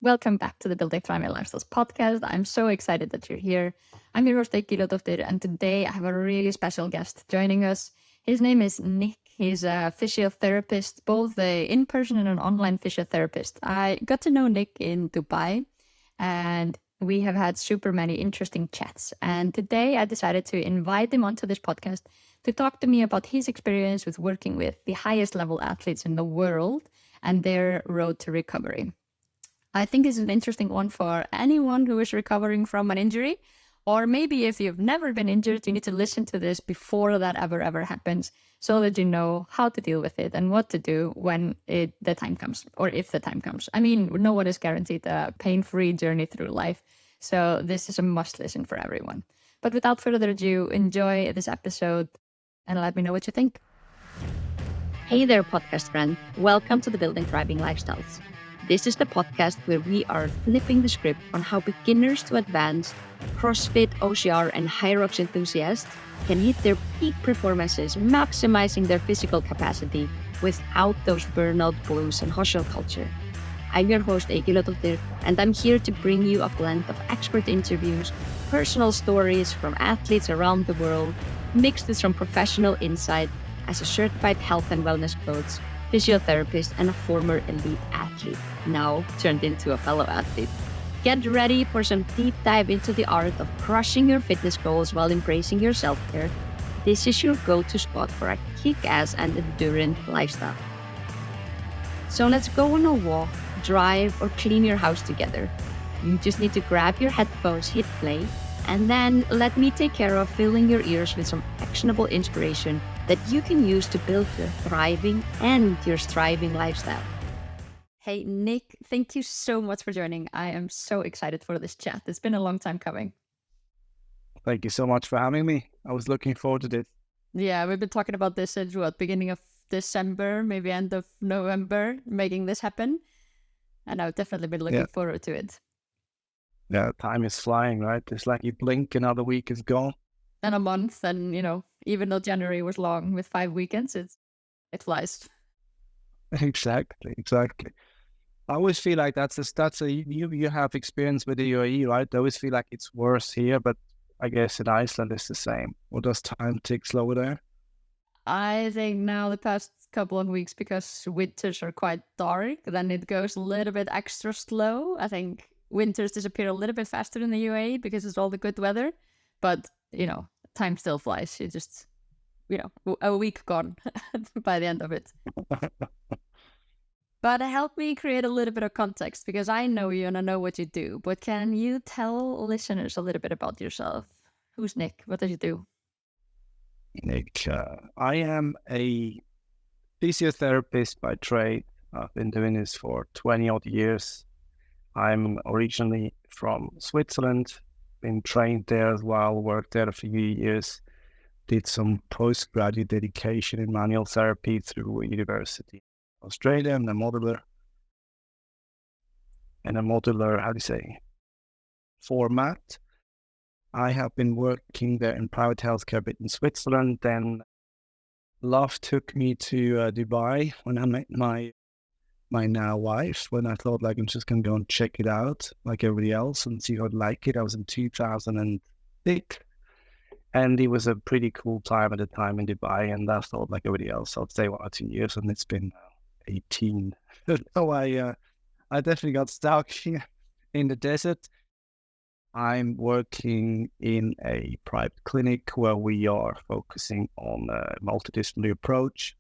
Welcome back to the Building Thriving Lifestyles podcast. I'm so excited that you're here. I'm your host, Eiki, and today I have a really special guest joining us. His name is Nick. He's a physiotherapist, both in person and an online physiotherapist. I got to know Nick in Dubai, and we have had super many interesting chats. And today I decided to invite him onto this podcast to talk to me about his experience with working with the highest level athletes in the world and their road to recovery. I think this is an interesting one for anyone who is recovering from an injury, or maybe if you've never been injured, you need to listen to this before that ever happens, so that you know how to deal with it and what to do when the time comes, or if the time comes. I mean, no one is guaranteed a pain-free journey through life, so this is a must listen for everyone. But without further ado, enjoy this episode and let me know what you think. Hey there, podcast friend. Welcome to the Building Thriving Lifestyles. This is the podcast where we are flipping the script on how beginners to advanced CrossFit, OCR, and HYROX enthusiasts can hit their peak performances, maximizing their physical capacity without those burnout blues and hustle culture. I'm your host, Eiki, and I'm here to bring you a blend of expert interviews, personal stories from athletes around the world, mixed with some professional insight as a certified health and wellness coach, physiotherapist, and a former elite athlete, now turned into a fellow athlete. Get ready for some deep dive into the art of crushing your fitness goals while embracing your self-care. This is your go-to spot for a kick-ass and endurance lifestyle. So let's go on a walk, drive, or clean your house together. You just need to grab your headphones, hit play, and then let me take care of filling your ears with some actionable inspiration that you can use to build your thriving and your striving lifestyle. Hey, Nick, thank you so much for joining. I am so excited for this chat. It's been a long time coming. Thank you so much for having me. I was looking forward to this. Yeah, we've been talking about this at beginning of December, maybe end of November, making this happen. And I've definitely been looking forward to it. Yeah, time is flying, right? It's like you blink, another week is gone. And a month, and even though January was long with 5 weekends, it flies. Exactly. I always feel like you have experience with the UAE, right? I always feel like it's worse here, but I guess in Iceland it's the same. Or does time tick slower there? I think now the past couple of weeks, because winters are quite dark, then it goes a little bit extra slow. I think winters disappear a little bit faster in the UAE because it's all the good weather, but time still flies. It's just a week gone by the end of it. But help me create a little bit of context, because I know you and I know what you do, but can you tell listeners a little bit about yourself? Who's Nick? What does he do? Nick, I am a physiotherapist by trade. I've been doing this for 20 odd years. I'm originally from Switzerland, been trained there as well, worked there a few years, did some postgraduate dedication in manual therapy through a university in Australia and a modular, format. I have been working there in private healthcare bit in Switzerland. Then love took me to Dubai when I met my now wife, when I thought I'm just going to go and check it out like everybody else and see how I'd like it. I was in 2006, and it was a pretty cool time at the time in Dubai, and I thought like everybody else, I'd stay 1 or 2 years, and it's been 18. So I definitely got stuck in the desert. I'm working in a private clinic where we are focusing on a multidisciplinary approach,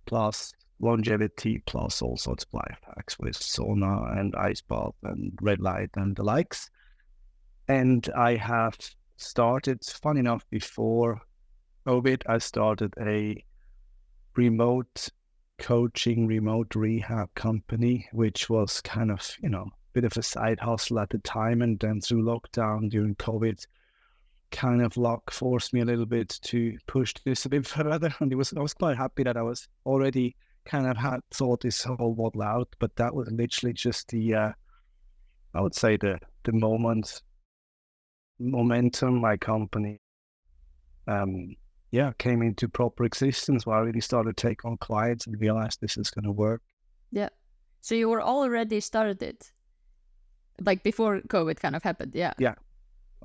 plus longevity, plus all sorts of life hacks with sauna and ice bath and red light and the likes. And I have started, fun enough, before COVID, I started a remote coaching, remote rehab company, which was kind of, bit of a side hustle at the time. And then through lockdown during COVID, kind of luck forced me a little bit to push this a bit further. And I was quite happy that I was already kind of had thought this whole model out, but that was literally just the, I would say the momentum my company, came into proper existence, where I really started to take on clients and realized this is going to work. Yeah. So you were already started it? Like before COVID kind of happened, yeah. Yeah,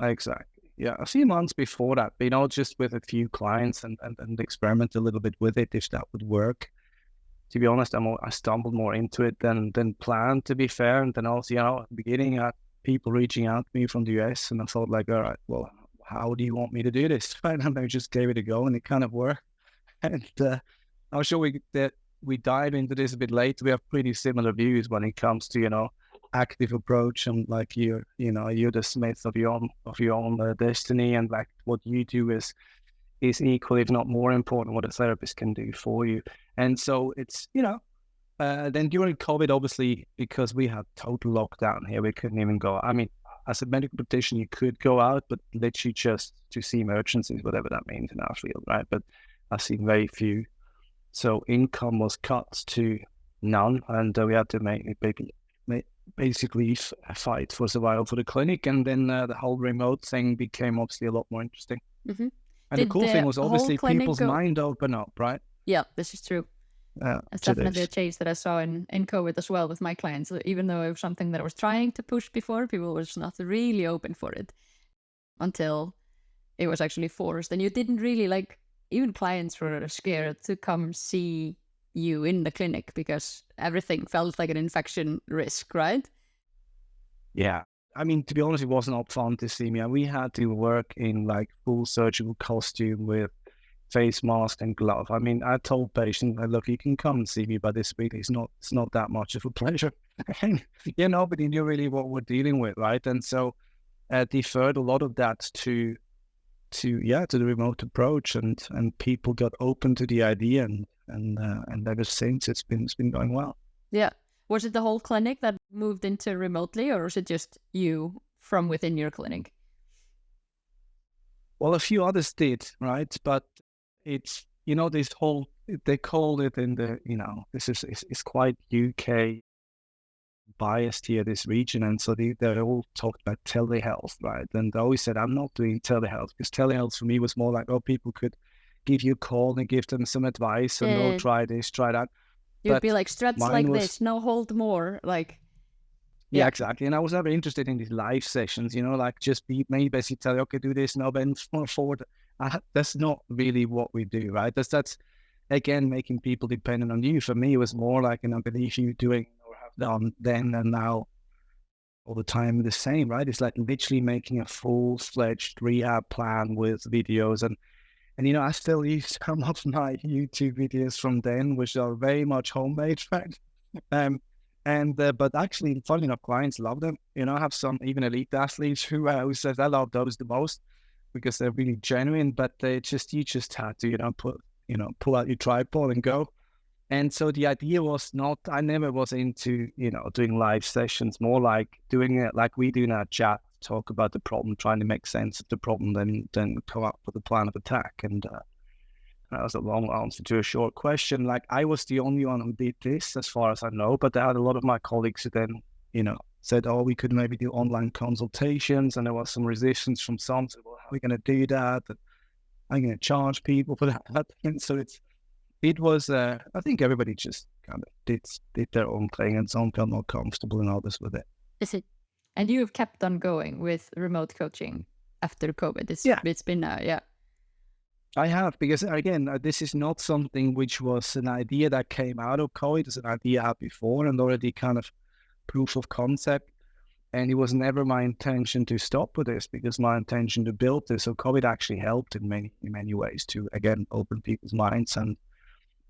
exactly. Yeah, a few months before that, just with a few clients and experiment a little bit with it if that would work. To be honest, I stumbled more into it than planned, to be fair. And then also, at the beginning, I had people reaching out to me from the US, and I thought like, all right, well, how do you want me to do this? Right? And I just gave it a go, and it kind of worked. And I'm sure that we dive into this a bit later. We have pretty similar views when it comes to, active approach, and like you're the smith of your own destiny, and like what you do is equally, if not more important, what a therapist can do for you. And so it's, then during COVID, obviously, because we had total lockdown here, we couldn't even go. I mean, as a medical practitioner, you could go out, but literally just to see emergencies, whatever that means in our field, right? But I've seen very few. So income was cut to none, and we had to basically fight for survival for the clinic. And then the whole remote thing became obviously a lot more interesting. Mm-hmm. And the cool thing was obviously people's mind open up, right? Yeah, this is true. It's definitely a change that I saw in COVID as well with my clients. So even though it was something that I was trying to push before, people were just not really open for it until it was actually forced. And you didn't really even clients were scared to come see you in the clinic because everything felt like an infection risk, right? Yeah. I mean, to be honest, it was not fun to see me. We had to work in full surgical costume with face mask and glove. I mean, I told patients, look, you can come and see me, but this week it's not that much of a pleasure. And, but you knew really what we're dealing with, right? And so deferred a lot of that to the remote approach, and people got open to the idea, and ever since it's been going well. Yeah. Was it the whole clinic that moved into remotely, or was it just you from within your clinic? Well, a few others did, right? But it's, this whole, they call it in the, this is quite UK biased here, this region. And so they all talked about telehealth, right? And I always said, I'm not doing telehealth, because telehealth for me was more like, people could give you a call and give them some advice and try this, try that. You'd be like, stretch like this, no, hold more, Yeah, exactly. And I was never interested in these live sessions, just basically tell you, okay, do this, now bend forward. That's not really what we do, right? That's again, making people dependent on you. For me, it was more like, I believe you doing or have done then and now all the time the same, right? It's like literally making a full-fledged rehab plan with videos. And I still use some of my YouTube videos from then, which are very much homemade, right? But actually, funny enough, clients love them. I have some even elite athletes who says I love those the most because they're really genuine. But you just had to pull out your tripod and go. And so the idea was not. I never was into doing live sessions. More like doing it like we do in our chat, talk about the problem, trying to make sense of the problem, then come up with a plan of attack. And that was a long answer to a short question. Like, I was the only one who did this, as far as I know, but I had a lot of my colleagues who then, said, oh, we could maybe do online consultations. And there was some resistance from some, said, well, how are we going to do that? And I'm going to charge people for that. And so it was, I think everybody just kind of did their own thing, and some felt more comfortable than others with it. Is it? And you have kept on going with remote coaching after COVID. It's been yeah. I have, because again, this is not something which was an idea that came out of COVID. It's an idea I had before and already kind of proof of concept. And it was never my intention to stop with this, because my intention to build this. So COVID actually helped in many ways to, again, open people's minds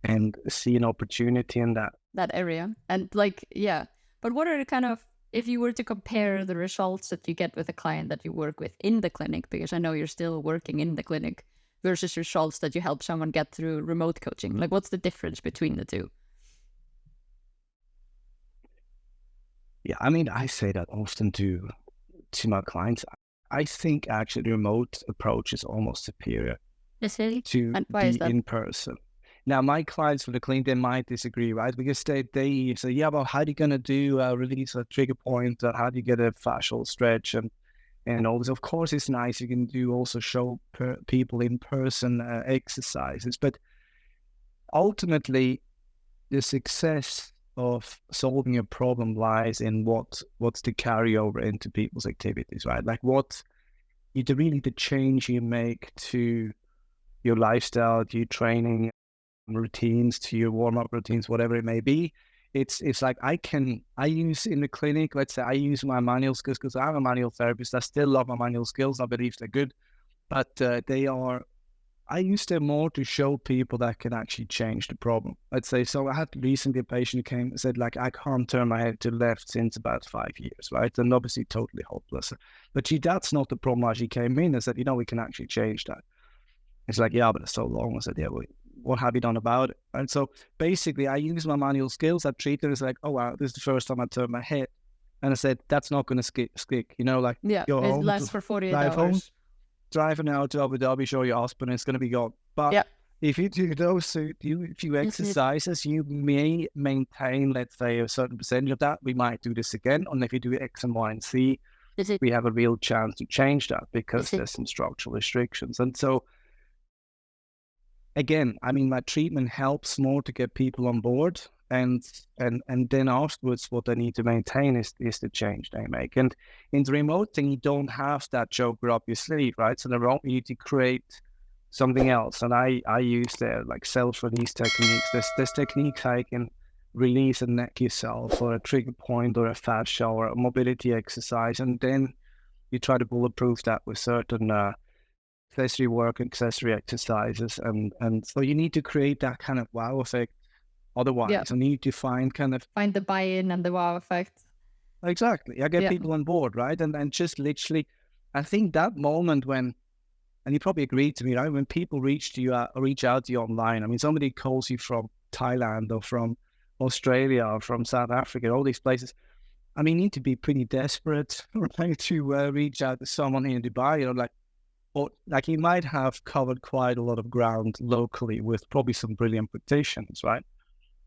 and see an opportunity in that area. And but what are the kind of, if you were to compare the results that you get with a client that you work with in the clinic, because I know you're still working in the clinic, versus results that you help someone get through remote coaching, what's the difference between the two? Yeah, I mean, I say that often to my clients. I think actually the remote approach is almost superior to the in-person. Now, my clients for the clinic, they might disagree, right? Because they say, yeah, well, how are you going to do release a trigger point? How do you get a fascial stretch? And all this? Of course, it's nice. You can do also show people in person exercises. But ultimately, the success of solving a problem lies in what's the carryover into people's activities, right? Like the change you make to your lifestyle, to your training routines, to your warm-up routines, whatever it may be. It's like I use in the clinic, let's say I use my manual skills because I'm a manual therapist. I still love my manual skills. I believe they're good, but I use them more to show people that can actually change the problem. Let's say, so I had recently a patient who came and said, like, I can't turn my head to the left since about 5 years, right? And obviously totally hopeless. But that's not the problem. She came in and said, we can actually change that. It's like, yeah, but it's so long. I said, yeah, well, what have you done about it? And so basically I use my manual skills. I treat it as like, oh, wow, this is the first time I turned my head. And I said, that's not going to stick, like, yeah, go it home, lasts for 48 drive hours. home, driving out to Abu Dhabi, show your husband, it's going to be gone. But if you do those few exercises, you may maintain, let's say, a certain percentage of that. We might do this again. And if you do X and Y and Z, we have a real chance to change that because there's some structural restrictions. And so, again, I mean, my treatment helps more to get people on board. And then afterwards, what they need to maintain is the change they make. And in the remote thing, you don't have that joker up your sleeve, right? So they want you to create something else. And I use like self-release techniques. There's techniques I can release and neck yourself, or a trigger point, or a fascia, or a mobility exercise. And then you try to bulletproof that with certain accessory work, accessory exercises. And so you need to create that kind of wow effect. Otherwise, I need to find the buy-in and the wow effect. Exactly. I get people on board, right? And just literally, I think that moment when, and you probably agree to me, right? When people reach out to you online. I mean, somebody calls you from Thailand or from Australia or from South Africa, all these places. I mean, you need to be pretty desperate, right, to reach out to someone here in Dubai. Like you might have covered quite a lot of ground locally with probably some brilliant practitioners, right?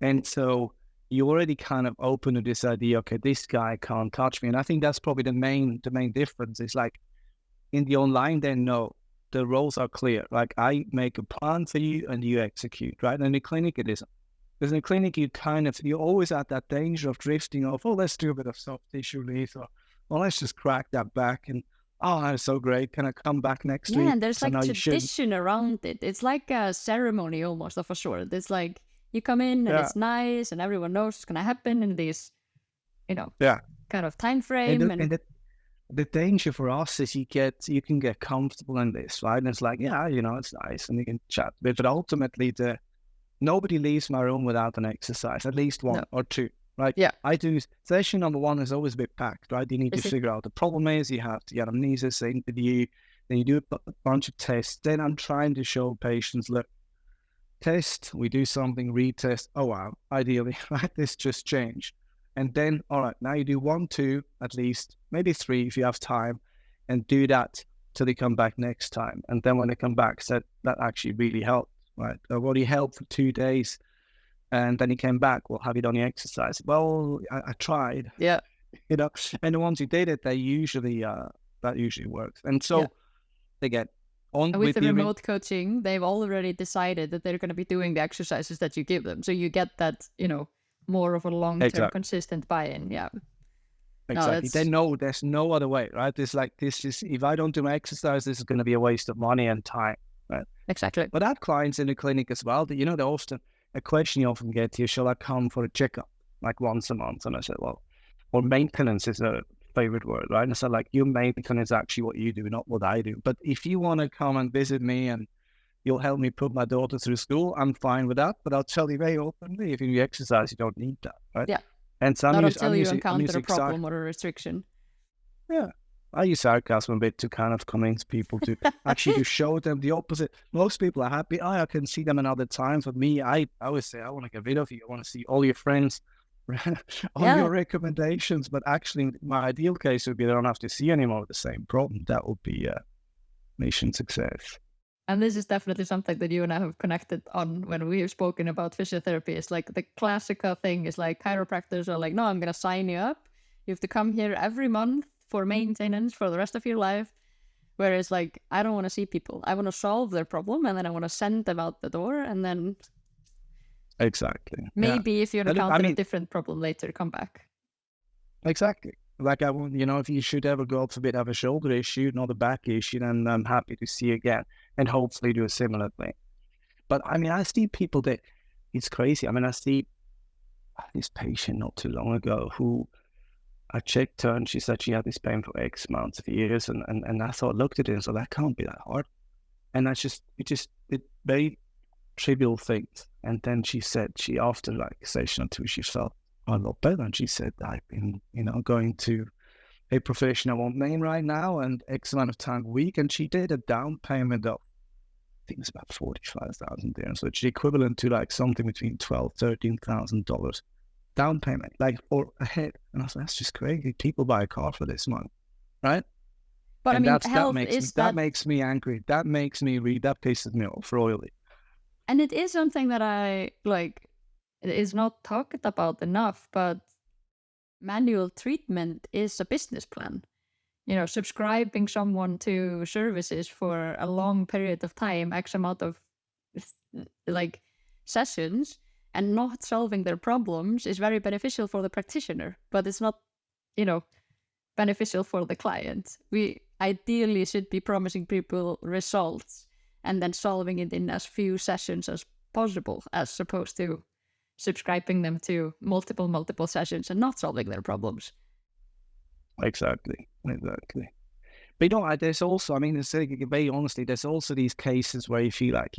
And so you already kind of open to this idea, okay, this guy can't touch me. And I think that's probably the main difference is like in the online, then no, the roles are clear. Like I make a plan for you and you execute, right? And in the clinic, it isn't. Because in the clinic, you're always at that danger of drifting off, oh, let's do a bit of soft tissue release, or let's just crack that back. And oh, that's so great. Can I come back next week? Yeah, and there's like tradition around it. It's like a ceremony almost of a sort. It's like, you come in and it's nice and everyone knows what's going to happen in this, kind of time frame. And the danger for us is you can get comfortable in this, right? And it's like, it's nice and you can chat. But ultimately, nobody leaves my room without an exercise, at least one or two, right? Yeah. I do. Session number one is always a bit packed, right? You need to figure out the problem is, you have the anamnesis, the interview, then you do a bunch of tests. Then I'm trying to show patients, look, test, we do something, retest. Oh, wow, ideally, right? This just changed. And then, all right, now you do 1, 2, at least, maybe 3 if you have time, and do that till they come back next time. And then when they come back, said that actually really helped, right? Well, he helped for 2 days, and then he came back. Well, have you done the exercise? Well, I tried. Yeah. And the ones who did it, that usually works. And so, again, with the remote coaching, they've already decided that they're going to be doing the exercises that you give them. So you get that, more of a long-term consistent buy-in. Yeah. Exactly. They know there's no other way, right? It's like, if I don't do my exercise, this is going to be a waste of money and time, right? Exactly. But I have clients in the clinic as well that, they often, a question you often get here, shall I come for a checkup like once a month? And I said, well, or maintenance is a favorite word, right? And so like your maintenance is actually what you do, not what I do. But if you want to come and visit me and you'll help me put my daughter through school, I'm fine with that. But I'll tell you very openly, if you do exercise, you don't need that, right? Yeah. And so not until you encounter a problem or a restriction. Yeah. I use sarcasm a bit to kind of convince people to actually to show them the opposite. Most people are happy. I can see them another time. For me, I always say, I want to get rid of you. I want to see all your friends on your recommendations. But actually, my ideal case would be they don't have to see anymore with the same problem. That would be mission success. And this is definitely something that you and I have connected on when we have spoken about physiotherapy. It's like the classical thing is like chiropractors are like, no, I'm going to sign you up. You have to come here every month for maintenance for the rest of your life. Whereas like, I don't want to see people. I want to solve their problem and then I want to send them out the door and then Exactly. Maybe if you And look, encounter a different problem later, come back. exactly. Like I want, if you should ever go up a bit have a shoulder issue, not a back issue, then I'm happy to see you again and hopefully do a similar thing. But I mean, I see people that it's crazy. I mean, I see this patient not too long ago who I checked her and she said she had this pain for X amounts of years. And I thought, looked at it and so that can't be that hard. And it very trivial things. And then she said after like a session or two, she felt a lot better. And she said, I've been, going to a profession I won't name right now and X amount of time a week. And she did a down payment of, I think it's about 45,000 there. So it's equivalent to like something between $12,000-$13,000 down payment, like for a head. And I was like, that's just crazy. People buy a car for this money, right? But and I mean, health that makes me angry. That makes me that pisses me off royally. And it is something that I like. It is not talked about enough, but manual treatment is a business plan. Subscribing someone to services for a long period of time, X amount of like sessions, and not solving their problems is very beneficial for the practitioner, but it's not, beneficial for the client. We ideally should be promising people results and then solving it in as few sessions as possible, as opposed to subscribing them to multiple sessions and not solving their problems. Exactly. But there's also, I mean, very honestly, there's also these cases where you feel like,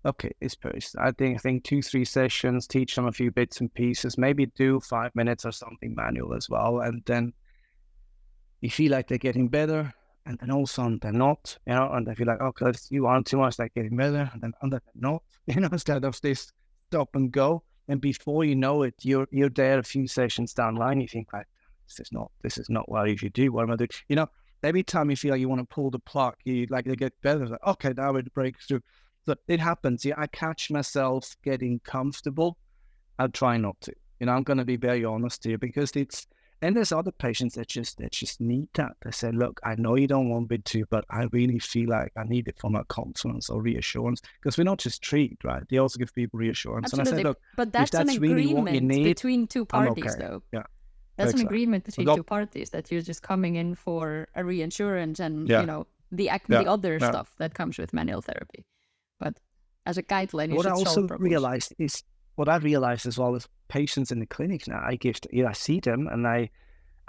okay, this person, I think 2-3 sessions, teach them a few bits and pieces, maybe do 5 minutes or something manual as well. And then you feel like they're getting better. And then all of a sudden they're not, and they feel like, okay, you aren't too much, they're getting better. And then they're not, instead of this stop and go. And before you know it, you're there a few sessions down the line. You think like, this is not what you should do. What am I doing? Every time you feel like you want to pull the plug, you like they get better. Like, okay, now it breaks through. So it happens. I catch myself getting comfortable. I'll try not to. I'm going to be very honest here because and there's other patients that just need that. They say, look, I know you don't want me to, but I really feel like I need it for my confidence or reassurance. Because we're not just treat, right? They also give people reassurance. Absolutely. And I say, look, but that's an agreement between two parties, though. Yeah. That's an agreement between two parties that you're just coming in for a reinsurance and, the other stuff that comes with manual therapy. But as a guideline, you should solve problems. What I realized as well is patients in the clinic now, I see them and I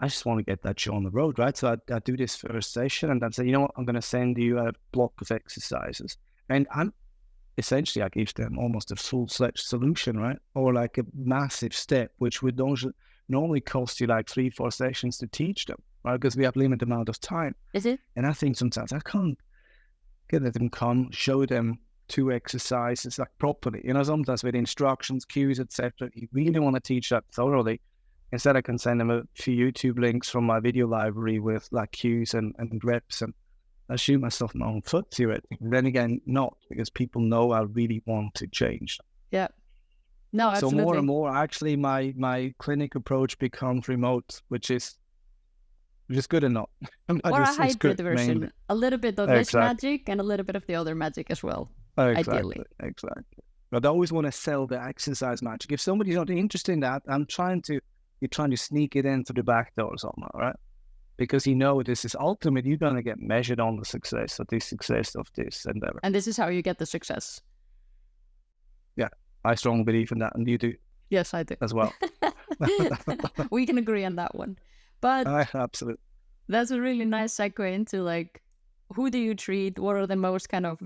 just want to get that show on the road, right? So I do this first session and then say, what, I'm going to send you a block of exercises. And I give them almost a full-fledged solution, right? Or like a massive step, which would normally cost you like 3-4 sessions to teach them, right? Because we have limited amount of time. Is it? And I think sometimes I can't get them come, show them 2 exercises like properly, sometimes with instructions, cues, etc. You really want to teach that thoroughly. Instead, I can send them a few YouTube links from my video library with like cues and reps, and I shoot myself in my own foot theoretically. Then again, not, because people know I really want to change. Yeah. No, absolutely. So more and more, actually, my clinic approach becomes remote, which is good enough. Or a hybrid version, mainly. A little bit of this magic and a little bit of the other magic as well. Exactly. But I always want to sell the exercise magic. If somebody's not interested in that, you're trying to sneak it in through the back door somehow, right? Because this is ultimate. You're going to get measured on the success of this endeavor. And this is how you get the success. Yeah, I strongly believe in that, and you do. Yes, I do as well. We can agree on that one. But absolutely, that's a really nice segue into like, who do you treat? What are the most kind of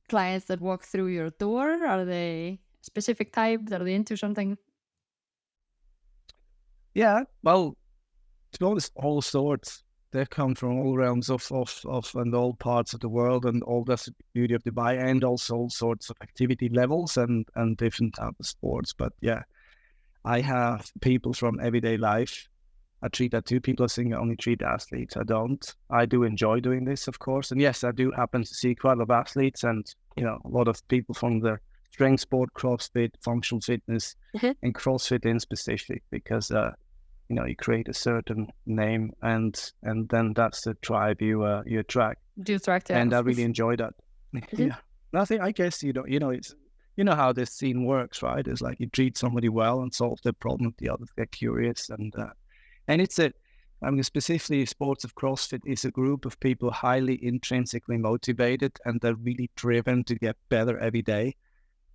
clients that walk through your door? Are they specific types? Are they into something? Yeah, well, to be honest, all sorts. They come from all realms of and all parts of the world, and all that's the beauty of Dubai, and also all sorts of activity levels and different types of sports. But yeah, I have people from everyday life. I treat that too. People are saying I only treat athletes. I don't. I do enjoy doing this, of course. And yes, I do happen to see quite a lot of athletes and, a lot of people from the strength sport, CrossFit, functional fitness, and CrossFit in specific, because, you create a certain name and then that's the tribe you attract. Do you attract? And I really enjoy that. Yeah. Nothing, I guess, it's you know how this scene works, right? It's like you treat somebody well and solve their problem, the others get curious, and it's a, I mean, specifically sports of CrossFit is a group of people highly intrinsically motivated, and they're really driven to get better every day.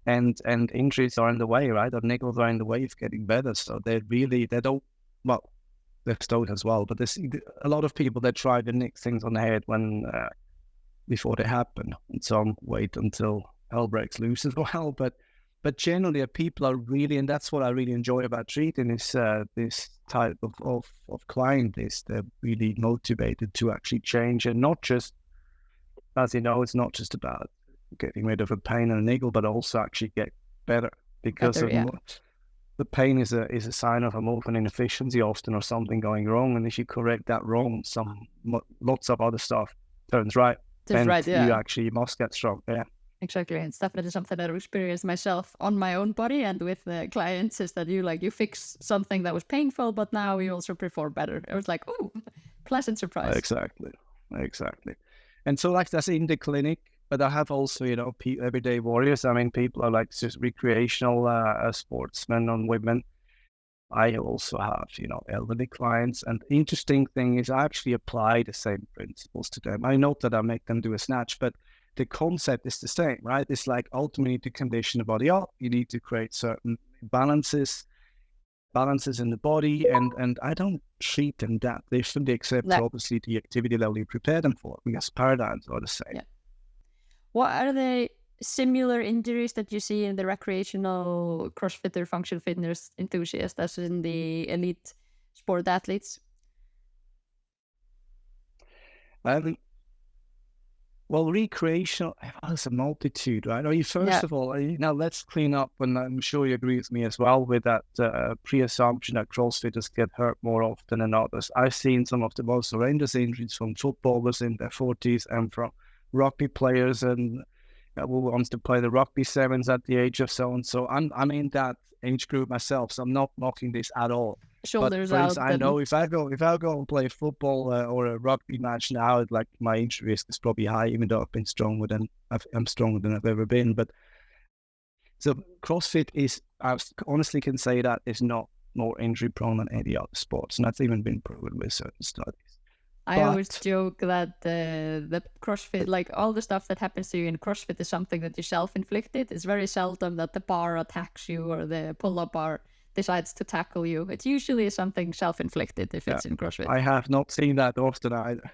And injuries are in the way, right? Or niggles are in the way of getting better. So they don't, well, they're stoned as well. But there's a lot of people that try to nick things on the head when before they happen, and some wait until hell breaks loose as well. But generally, people are really, and that's what I really enjoy about treating is this type of client is they're really motivated to actually change, and not just, as you know, it's not just about getting rid of a pain and a niggle, but also actually get better, because the pain is a sign of a movement inefficiency often, or something going wrong, and if you correct that wrong, lots of other stuff turns right. You must get strong. Yeah. Exactly. It's definitely something that I've experienced myself on my own body and with the clients, is that you fix something that was painful, but now you also perform better. It was like, oh, pleasant surprise. Exactly. And so like that's in the clinic, but I have also, everyday warriors. I mean, people are like just recreational sportsmen and women. I also have, elderly clients. And the interesting thing is I actually apply the same principles to them. I know that I make them do a snatch, but the concept is the same, right? It's like ultimately to condition the body up. You need to create certain balances in the body. And I don't treat them that differently, except obviously the activity level you prepare them for, because paradigms are the same. Yeah. What are the similar injuries that you see in the recreational CrossFitter, function fitness enthusiasts as in the elite sport athletes? Well, recreational, there's a multitude, right? First of all, now let's clean up, and I'm sure you agree with me as well with that pre-assumption that CrossFitters get hurt more often than others. I've seen some of the most horrendous injuries from footballers in their 40s and from rugby players and who wants to play the rugby sevens at the age of so and so. I'm in that age group myself, so I'm not knocking this at all. Shoulders but out. I know if I go and play football or a rugby match now, like my injury risk is probably high, even though I'm stronger than I've ever been. But so CrossFit is, I honestly can say that is not more injury prone than any other sports, and that's even been proven with certain studies. I always joke that the CrossFit, like all the stuff that happens to you in CrossFit, is something that you self-inflicted. It's very seldom that the bar attacks you or the pull-up bar decides to tackle you. It's usually something self-inflicted if it's in CrossFit. I have not seen that often either.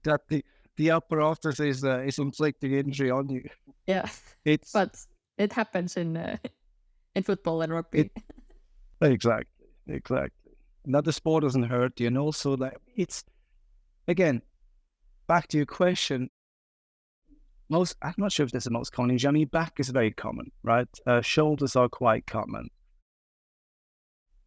That the apparatus is inflicting injury on you. Yeah, but it happens in football and rugby. Exactly. Now the sport doesn't hurt you, and also that it's, again, back to your question. I'm not sure if this is the most common injury. I mean, back is very common, right? Shoulders are quite common.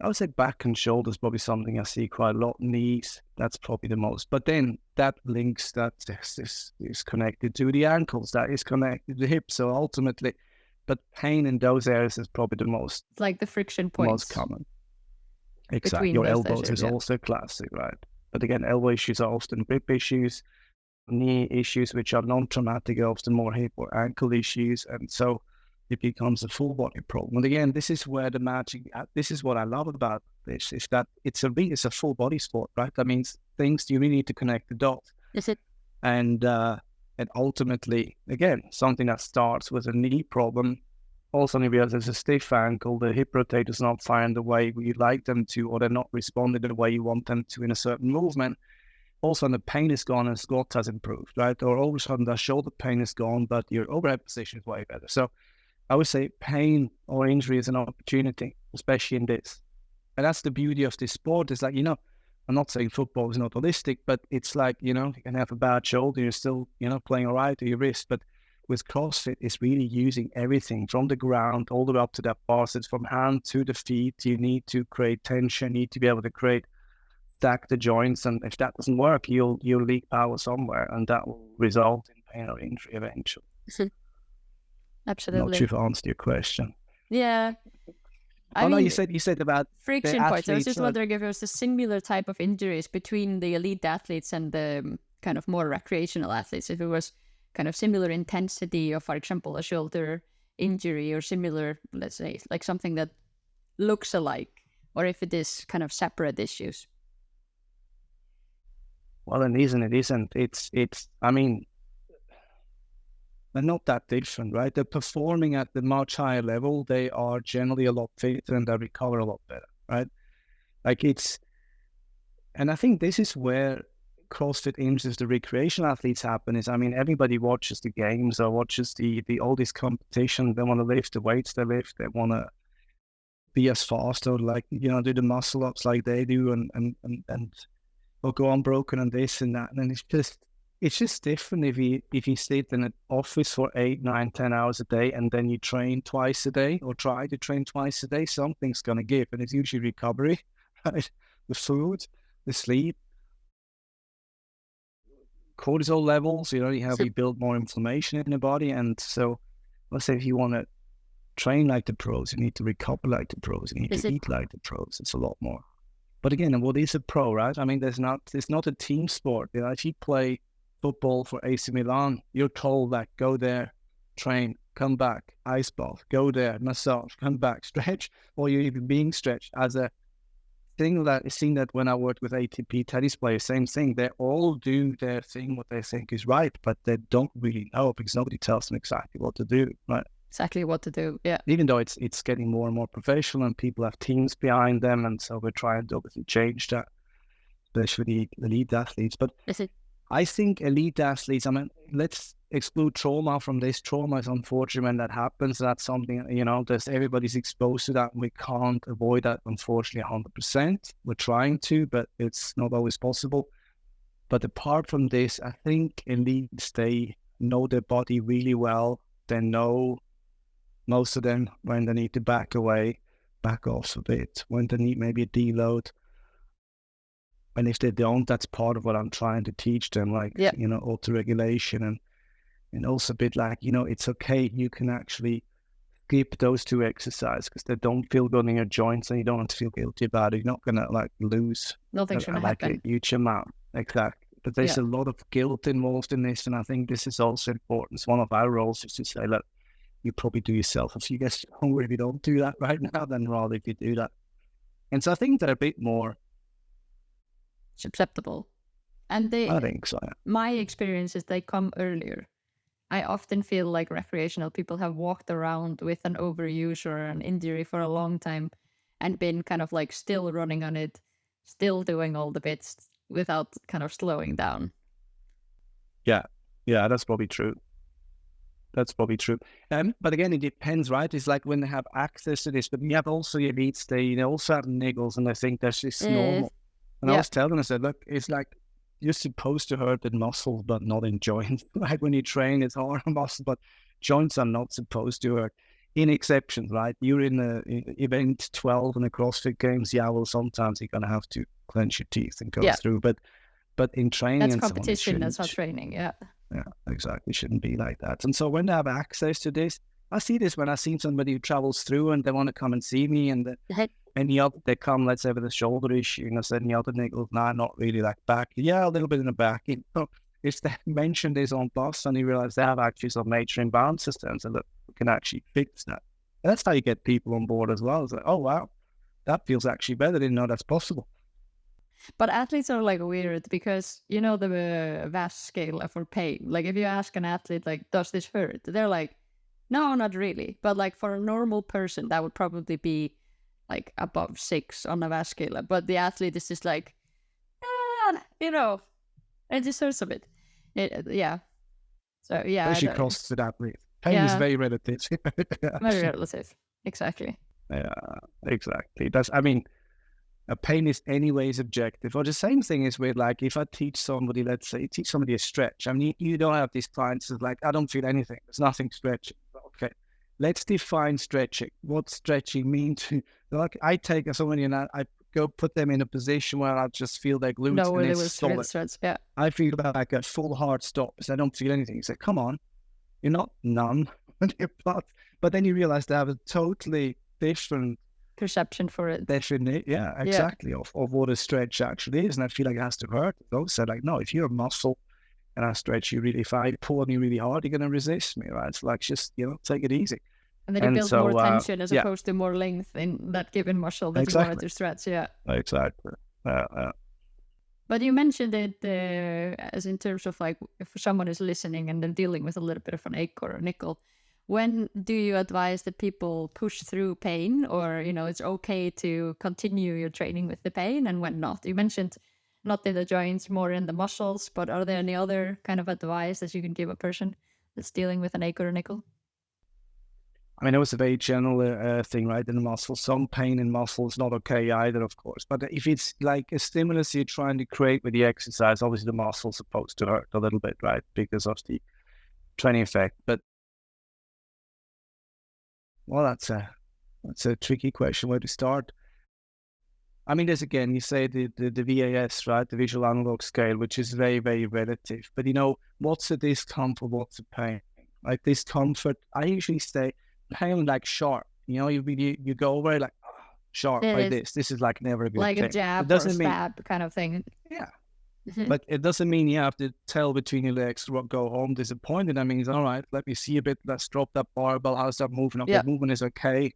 I would say back and shoulders probably something I see quite a lot. Knees, that's probably the most. But then that links, that is connected to the ankles, that is connected to the hips. So ultimately, but pain in those areas is probably the most. It's like the friction points. Most common. Exactly. Your elbows is also classic, right? But again, elbow issues are often grip issues. Knee issues, which are non-traumatic, are often more hip or ankle issues. And so it becomes a full body problem. And again, this is where the magic, this is what I love about this, is that it's a full body sport, right? That means you really need to connect the dots. Is it? And ultimately, again, something that starts with a knee problem, also if there's a stiff ankle, the hip rotators not firing the way you'd like them to, or they're not responding the way you want them to in a certain movement. Also, the pain is gone and squat has improved, right? Or all of a sudden the shoulder pain is gone, but your overhead position is way better. So I would say pain or injury is an opportunity, especially in this. And that's the beauty of this sport. Is like, I'm not saying football is not holistic, but it's like, you can have a bad shoulder, you're still, playing all right, or your wrist. But with CrossFit, it's really using everything from the ground all the way up to that bar. So it's from hand to the feet. You need to create tension, you need to be able to stack the joints. And if that doesn't work, you'll leak power somewhere, and that will result in pain or injury eventually. Absolutely. I'm not sure if I answered your question. Yeah. I mean, you said about friction points. I was just wondering if it was a similar type of injuries between the elite athletes and the kind of more recreational athletes. If it was kind of similar intensity of, for example, a shoulder injury or similar, let's say, like something that looks alike, or if it is kind of separate issues? Well, it isn't. I mean, they're not that different, right? They're performing at the much higher level. They are generally a lot fitter and they recover a lot better, right? Like and I think this is where CrossFit injuries, the recreational athletes happen is, I mean, everybody watches the games or watches the all this competition. They want to lift the weights they lift. They want to be as fast or like, do the muscle ups like they do and or go unbroken and this and that. And it's just different if you sit in an office for 8, 9, 10 hours a day and then you train twice a day or try to train twice a day, something's going to give. And it's usually recovery, right? The food, the sleep, cortisol levels, you build more inflammation in the body. And so let's say if you want to train like the pros, you need to recover like the pros, you need to eat like the pros. It's a lot more. But again, what is a pro, right? I mean, it's not a team sport. If you play football for AC Milan, you're told that go there, train, come back, ice bath, go there, massage, come back, stretch, or you're even being stretched. As a thing that is seen that when I worked with ATP tennis players, same thing. They all do their thing, what they think is right, but they don't really know because nobody tells them exactly what to do, right? Exactly what to do, yeah. Even though it's getting more and more professional and people have teams behind them, and so we're trying to obviously change that, especially the elite athletes. But I think elite athletes, I mean, let's exclude trauma from this. Trauma is unfortunate when that happens. That's something, everybody's exposed to that. We can't avoid that, unfortunately, 100%. We're trying to, but it's not always possible. But apart from this, I think elites, they know their body really well. They know, most of them, when they need to back away, back off a bit, when they need maybe a deload. And if they don't, that's part of what I'm trying to teach them, like, auto-regulation and also a bit like, it's okay. You can actually skip those 2 exercises because they don't feel good in your joints and you don't have to feel guilty about it. You're not going to like lose nothing's going to happen. A huge amount. Exactly. But there's a lot of guilt involved in this. And I think this is also important. It's one of our roles is to say, look, you probably do yourself a few guys hungry if you don't do that right now, then rather if you do that. And so I think they're a bit more susceptible. And I think so. Yeah. My experience is they come earlier. I often feel like recreational people have walked around with an overuse or an injury for a long time and been kind of like still running on it, still doing all the bits without kind of slowing down. Yeah, that's probably true. But again, it depends, right? It's like when they have access to this, but you have also your elites, they also have niggles and they think that's just normal. And I was telling them, I said, look, it's like you're supposed to hurt in muscles, but not in joints. Like when you train, it's hard on muscle, but joints are not supposed to hurt. In exceptions, right? You're in the event 12 in the CrossFit Games, well, sometimes you're going to have to clench your teeth and go through. But in training, that's and competition, that's not training, Yeah, exactly. It shouldn't be like that. And so when they have access to this, I see this when I see somebody who travels through and they want to come and see me, and any other, they come, let's say, with a shoulder issue, and I said, any other niggles? Nah, not really, like back. Yeah, a little bit in the back. If they mention this on bus and you realize they have actually some major imbalances, then so look, we can actually fix that. And that's how you get people on board as well. It's like, oh, wow, that feels actually better. Didn't know that's possible. But athletes are like weird because, the VAS scale for pain. Like if you ask an athlete, like, does this hurt? They're like, no, not really. But like for a normal person, that would probably be like above 6 on a VAS scale. But the athlete is just like, it just hurts a bit. So, Especially CrossFit athletes. Pain is very relative. Very relative. Exactly. Yeah, exactly. Pain is anyways objective. Or the same thing is with, like, if I teach somebody, let's say, teach somebody a stretch. I mean, you don't have these clients that like, I don't feel anything. There's nothing stretching. Okay, let's define stretching. What stretching mean to, like, I take somebody and I go put them in a position where I just feel their glutes and it's solid. Stretch, yeah. I feel like a full hard stop because I don't feel anything. You say, come on, you're not numb. But then you realize they have a totally different perception for it. Exactly, of what a stretch actually is. And I feel like it has to hurt. Those said, like, no, if you're a muscle and I stretch you really, if I pull on you really hard, you're going to resist me, right? It's like, just, take it easy. And then you build more tension as yeah, opposed to more length in that given muscle that you wanted exactly, to stretch. Yeah. exactly. But you mentioned it as in terms of like if someone is listening and then dealing with a little bit of an ache or a nickel, when do you advise that people push through pain, or it's okay to continue your training with the pain, and when not? You mentioned not in the joints, more in the muscles, but are there any other kind of advice that you can give a person that's dealing with an ache or a nickel? I mean, it was a very general thing, right? In the muscle, some pain in muscle is not okay either, of course. But if it's like a stimulus you're trying to create with the exercise, obviously the muscle's supposed to hurt a little bit, right? Because of the training effect. But well, that's a tricky question where to start. I mean, there's again, you say the VAS, right? The visual analog scale, which is very, very relative. But what's the discomfort? What's the pain? Like discomfort, I usually say pain like sharp. You go over it like sharp It like is this. This is like never a good like a thing. It jab or a doesn't mean stab kind of thing. yeah, Mhm. but it doesn't mean you have to tell between your legs to go home disappointed. That means all right, let me see a bit. Let's drop that barbell. How's that moving? Okay, Yeah. movement is okay.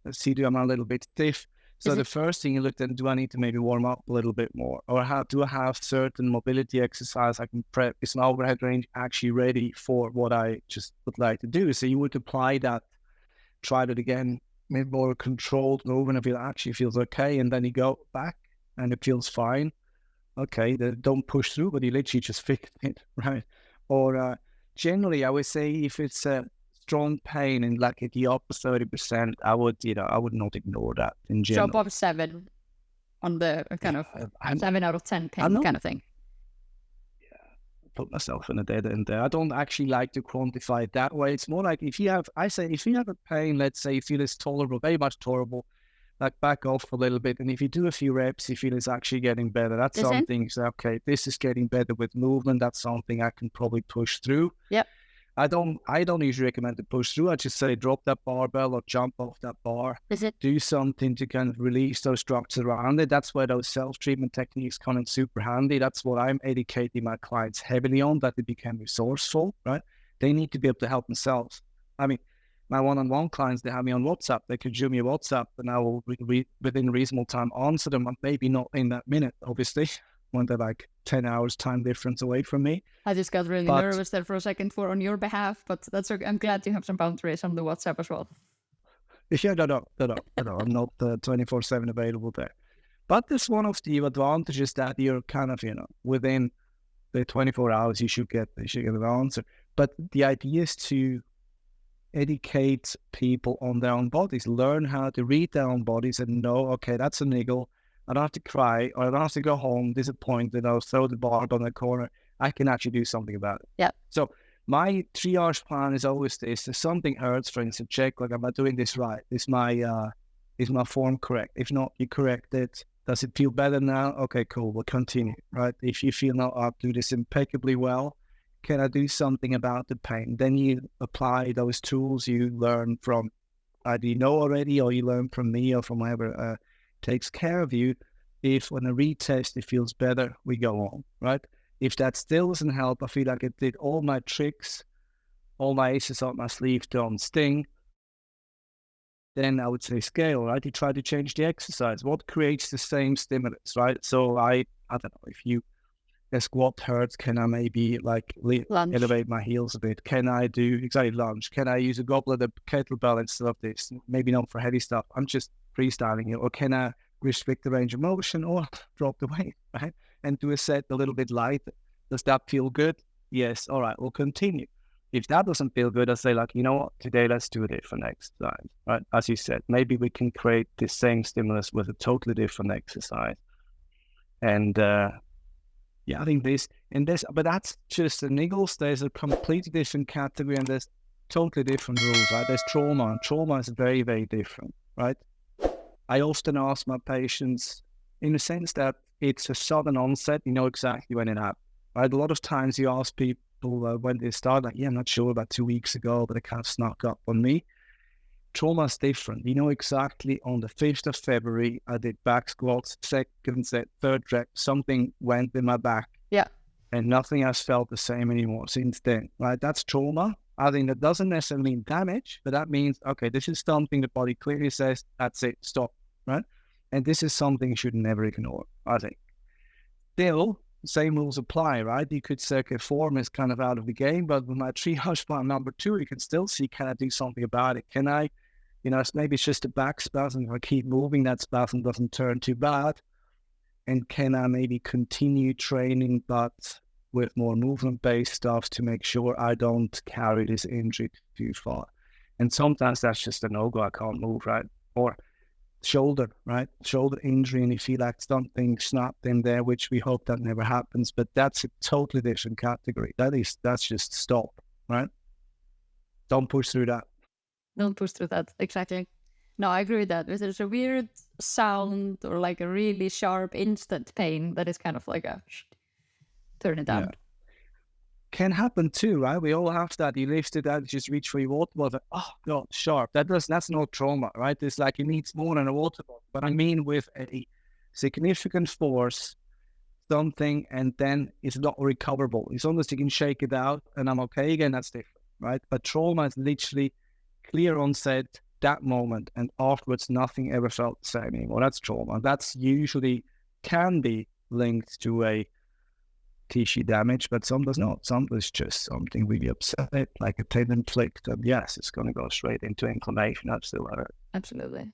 Let's see, do I'm a little bit stiff. So the first thing you looked at, do I need to maybe warm up a little bit more? Or do I have certain mobility exercise I can prep? Is my overhead range actually ready for what I just would like to do? So you would apply that, try it again, maybe more controlled movement if it actually feels okay. And then you go back and it feels fine. Okay, don't push through, but you literally just fix it, right? Or generally, I would say if it's a strong pain and like at the upper 30%, I would not ignore that in So general. above 7 on the kind of 7 out of 10 pain not, kind of thing. Put myself in a dead end there. I don't actually like to quantify it that way. It's more like if you have a pain, let's say you feel it's tolerable, very much tolerable, like back off a little bit. And if you do a few reps, you feel it's actually getting better. That's something, so, okay, this is getting better with movement. That's something I can probably push through. Yep. I don't usually recommend to push through. I just say drop that barbell or jump off that bar. Do something to kind of release those structures around it. That's where those self-treatment techniques come in super handy. That's what I'm educating my clients heavily on, that they become resourceful, right? They need to be able to help themselves. I mean, my one-on-one clients, they have me on WhatsApp. They could shoot me a WhatsApp and I will, within reasonable time, answer them. And maybe not in that minute, obviously, when they're like 10 hours time difference away from me. I just got really nervous there for a second on your behalf, but that's okay. I'm glad you have some boundaries on the WhatsApp as well. Yeah, no. I'm not 24/7 available there. But it's one of the advantages that you're kind of, within the 24 hours, you should get an answer. But the idea is to educate people on their own bodies, learn how to read their own bodies and know, okay, that's a niggle. I don't have to cry, or I don't have to go home disappointed, or throw the barb on the corner. I can actually do something about it. Yeah. So my triage plan is always this: if something hurts, for instance, check, like, am I doing this right? Is my form correct? If not, you correct it. Does it feel better now? Okay, cool. We'll continue, right? If you feel now, I'll do this impeccably well, can I do something about the pain? Then you apply those tools you learn from either already, or you learn from me, or from whoever takes care of you. If when a retest it feels better, we go on, right? If that still doesn't help, I feel like I did all my tricks, all my aces up my sleeve don't sting, then I would say scale, right? You try to change the exercise. What creates the same stimulus, right? So I don't know, if the squat hurts, can I maybe like elevate my heels a bit? Can I do lunge? Can I use a goblet, a kettlebell instead of this? Maybe not for heavy stuff. I'm just freestyling it. Or can I restrict the range of motion, or drop the weight, right? And do a set a little bit lighter. Does that feel good? Yes. All right, we'll continue. If that doesn't feel good, I say, like, you know what, today let's do a different exercise, right? As you said, maybe we can create the same stimulus with a totally different exercise. And I think but that's just the niggles. There's a completely different category, and there's totally different rules, right? There's trauma, and trauma is very, very different, right? I often ask my patients, in the sense that it's a sudden onset, you know exactly when it happened, right? A lot of times you ask people when they start, like, yeah, I'm not sure, about 2 weeks ago, but it kind of snuck up on me. Trauma is different. You know exactly on the 5th of February, I did back squats, second set, third rep, something went in my back. Yeah. And nothing has felt the same anymore since then, right? That's trauma. I think that doesn't necessarily mean damage, but that means, okay, this is something the body clearly says, that's it, stop, right? And this is something you should never ignore, I think. Still, same rules apply, right? You could say, okay, form is kind of out of the game, but with my triage plan number 2, you can still see, can I do something about it? Can I, maybe it's just a back spasm. If I keep moving, that spasm doesn't turn too bad. And can I maybe continue training, but with more movement-based stuff to make sure I don't carry this injury too far? And sometimes that's just a no-go. I can't move, right? Or shoulder, right? Shoulder injury, and you feel like something snapped in there, which we hope that never happens. But that's a totally different category. That's just stop, right? Don't push through that. Don't push through that. Exactly. No, I agree with that. If there's a weird sound or like a really sharp instant pain, that is kind of like a turn it down. Yeah. Can happen too, right? We all have that. You lift it out, you just reach for your water bottle. Oh God, sharp. That's not trauma, right? It's like it needs more than a water bottle. But I mean, with a significant force, something, and then it's not recoverable. It's almost you can shake it out and I'm okay again. That's different, right? But trauma is literally clear onset, that moment, and afterwards nothing ever felt the same anymore. That's trauma. That's usually can be linked to a tissue damage, but some does not. Some is just something really upset, like a tendon flicked, and yes, it's going to go straight into inflammation. Absolutely.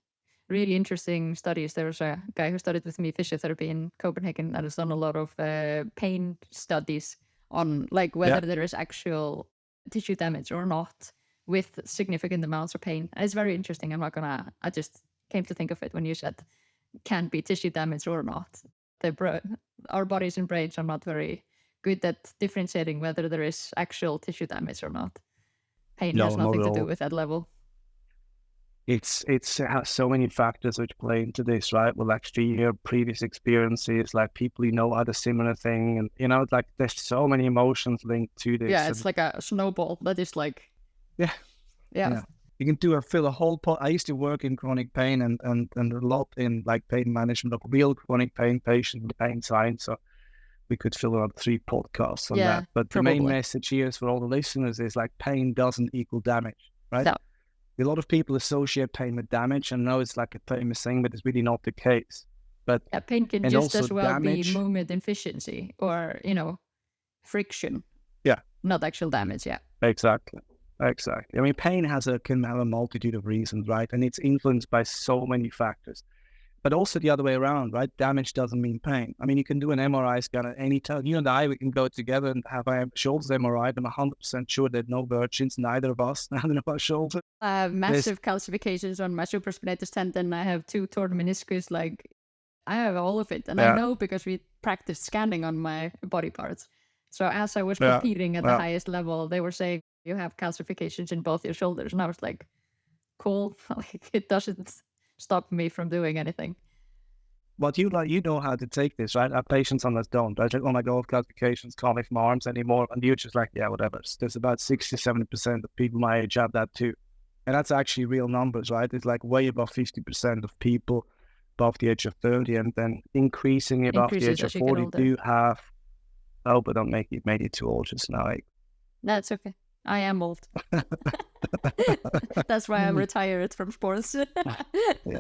Really interesting studies. There was a guy who studied with me physiotherapy in Copenhagen that has done a lot of pain studies on like whether there is actual tissue damage or not with significant amounts of pain. And it's very interesting. I just came to think of it when you said can be tissue damage or not. Our bodies and brains are not very good at differentiating whether there is actual tissue damage or not. Pain has nothing to do with that level. It has so many factors which play into this, right? Well, actually, your previous experiences, like people had a similar thing, and like there's so many emotions linked to this. Yeah, it's like a snowball that is like. Yeah. You can fill a whole pot. I used to work in chronic pain and a lot in like pain management of real chronic pain patients and pain science. So we could fill around 3 podcasts on that. But the main message here is for all the listeners is like pain doesn't equal damage, right? No. A lot of people associate pain with damage, and know it's like a famous thing, but it's really not the case. But pain can just as well be movement inefficiency or friction. Yeah. Not actual damage. Yeah. Exactly. I mean, pain can have a multitude of reasons, right? And it's influenced by so many factors. But also the other way around, right? Damage doesn't mean pain. I mean, you can do an MRI scan at any time. You and I, we can go together and have a shoulders MRI. I'm 100% sure there's no virgins, neither of us, having our shoulders. I have massive calcifications on my supraspinatus tendon. I have 2 torn meniscus. Like, I have all of it. And I know because we practiced scanning on my body parts. So as I was competing at the highest level, they were saying, you have calcifications in both your shoulders. And I was like, cool. Like, it doesn't stop me from doing anything. But you know how to take this, right? Our patients on us don't. I like, oh my God, calcifications, can't lift my arms anymore. And you're just like, yeah, whatever. There's about 60-70% of people my age have that too. And that's actually real numbers, right? It's like way above 50% of people above the age of 30, and then increasing above the age of 40 do have, but don't make it too old just now. That's okay. I am old. That's why I'm retired from sports. Yeah.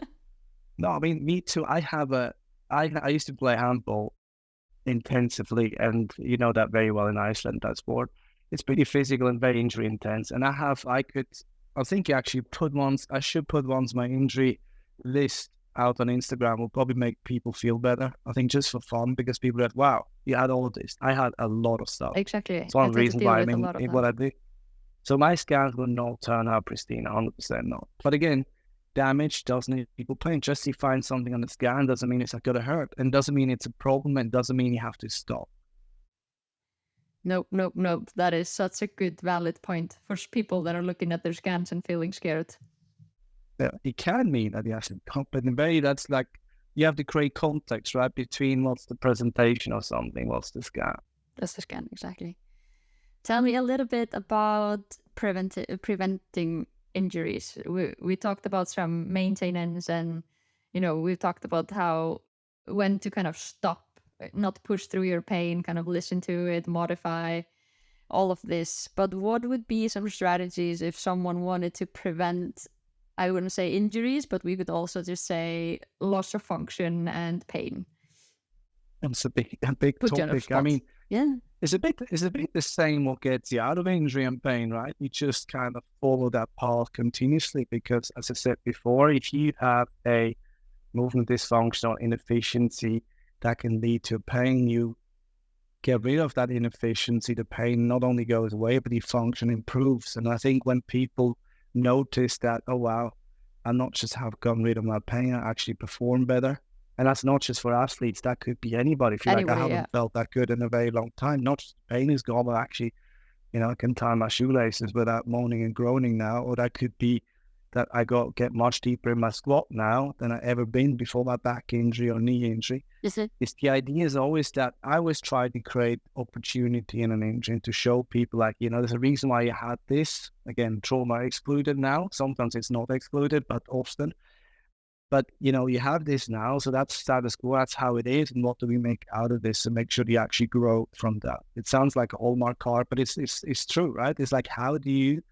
No, I mean, me too. I used to play handball intensively, and you know that very well in Iceland, that sport. It's pretty physical and very injury intense. And I think I should put my injury list out on Instagram. Will probably make people feel better. I think just for fun, because people are like, wow, you had all of this. I had a lot of stuff. Exactly. It's one of the reasons why I'm in what I do. So my scans will not turn out pristine, 100% not. But again, damage doesn't equal pain. Just you find something on the scan doesn't mean it's going to hurt, and doesn't mean it's a problem, and doesn't mean you have to stop. Nope. That is such a good, valid point for people that are looking at their scans and feeling scared. Yeah, it can mean that you have to stop, but in a way that's like you have to create context, right, between what's the presentation of something, what's the scan. That's the scan, exactly. Tell me a little bit about preventing injuries. We talked about some maintenance, and we've talked about when to kind of stop, not push through your pain, kind of listen to it, modify all of this, but what would be some strategies if someone wanted to prevent, I wouldn't say injuries, but we could also just say loss of function and pain? It's a big Put you on the topic. I spot. mean, Yeah. it's a bit the same what gets you out of injury and pain, right? You just kind of follow that path continuously because, as I said before, if you have a movement dysfunction or inefficiency that can lead to pain, you get rid of that inefficiency, the pain not only goes away, but the function improves. And I think when people notice that, oh wow, I'm not just have gotten rid of my pain, I actually perform better. And that's not just for athletes, that could be anybody. If you're like, I haven't felt that good in a very long time, not just pain is gone, but actually, I can tie my shoelaces without moaning and groaning now. Or that could be that I get much deeper in my squat now than I ever been before my back injury or knee injury. It's the idea is always that I always try to create opportunity in an injury and to show people like, there's a reason why you had this. Again, trauma excluded now. Sometimes it's not excluded, but often. But, you have this now, so that's status quo, that's how it is, and what do we make out of this to make sure you actually grow from that? It sounds like a Hallmark card, but it's true, right? It's like, how do you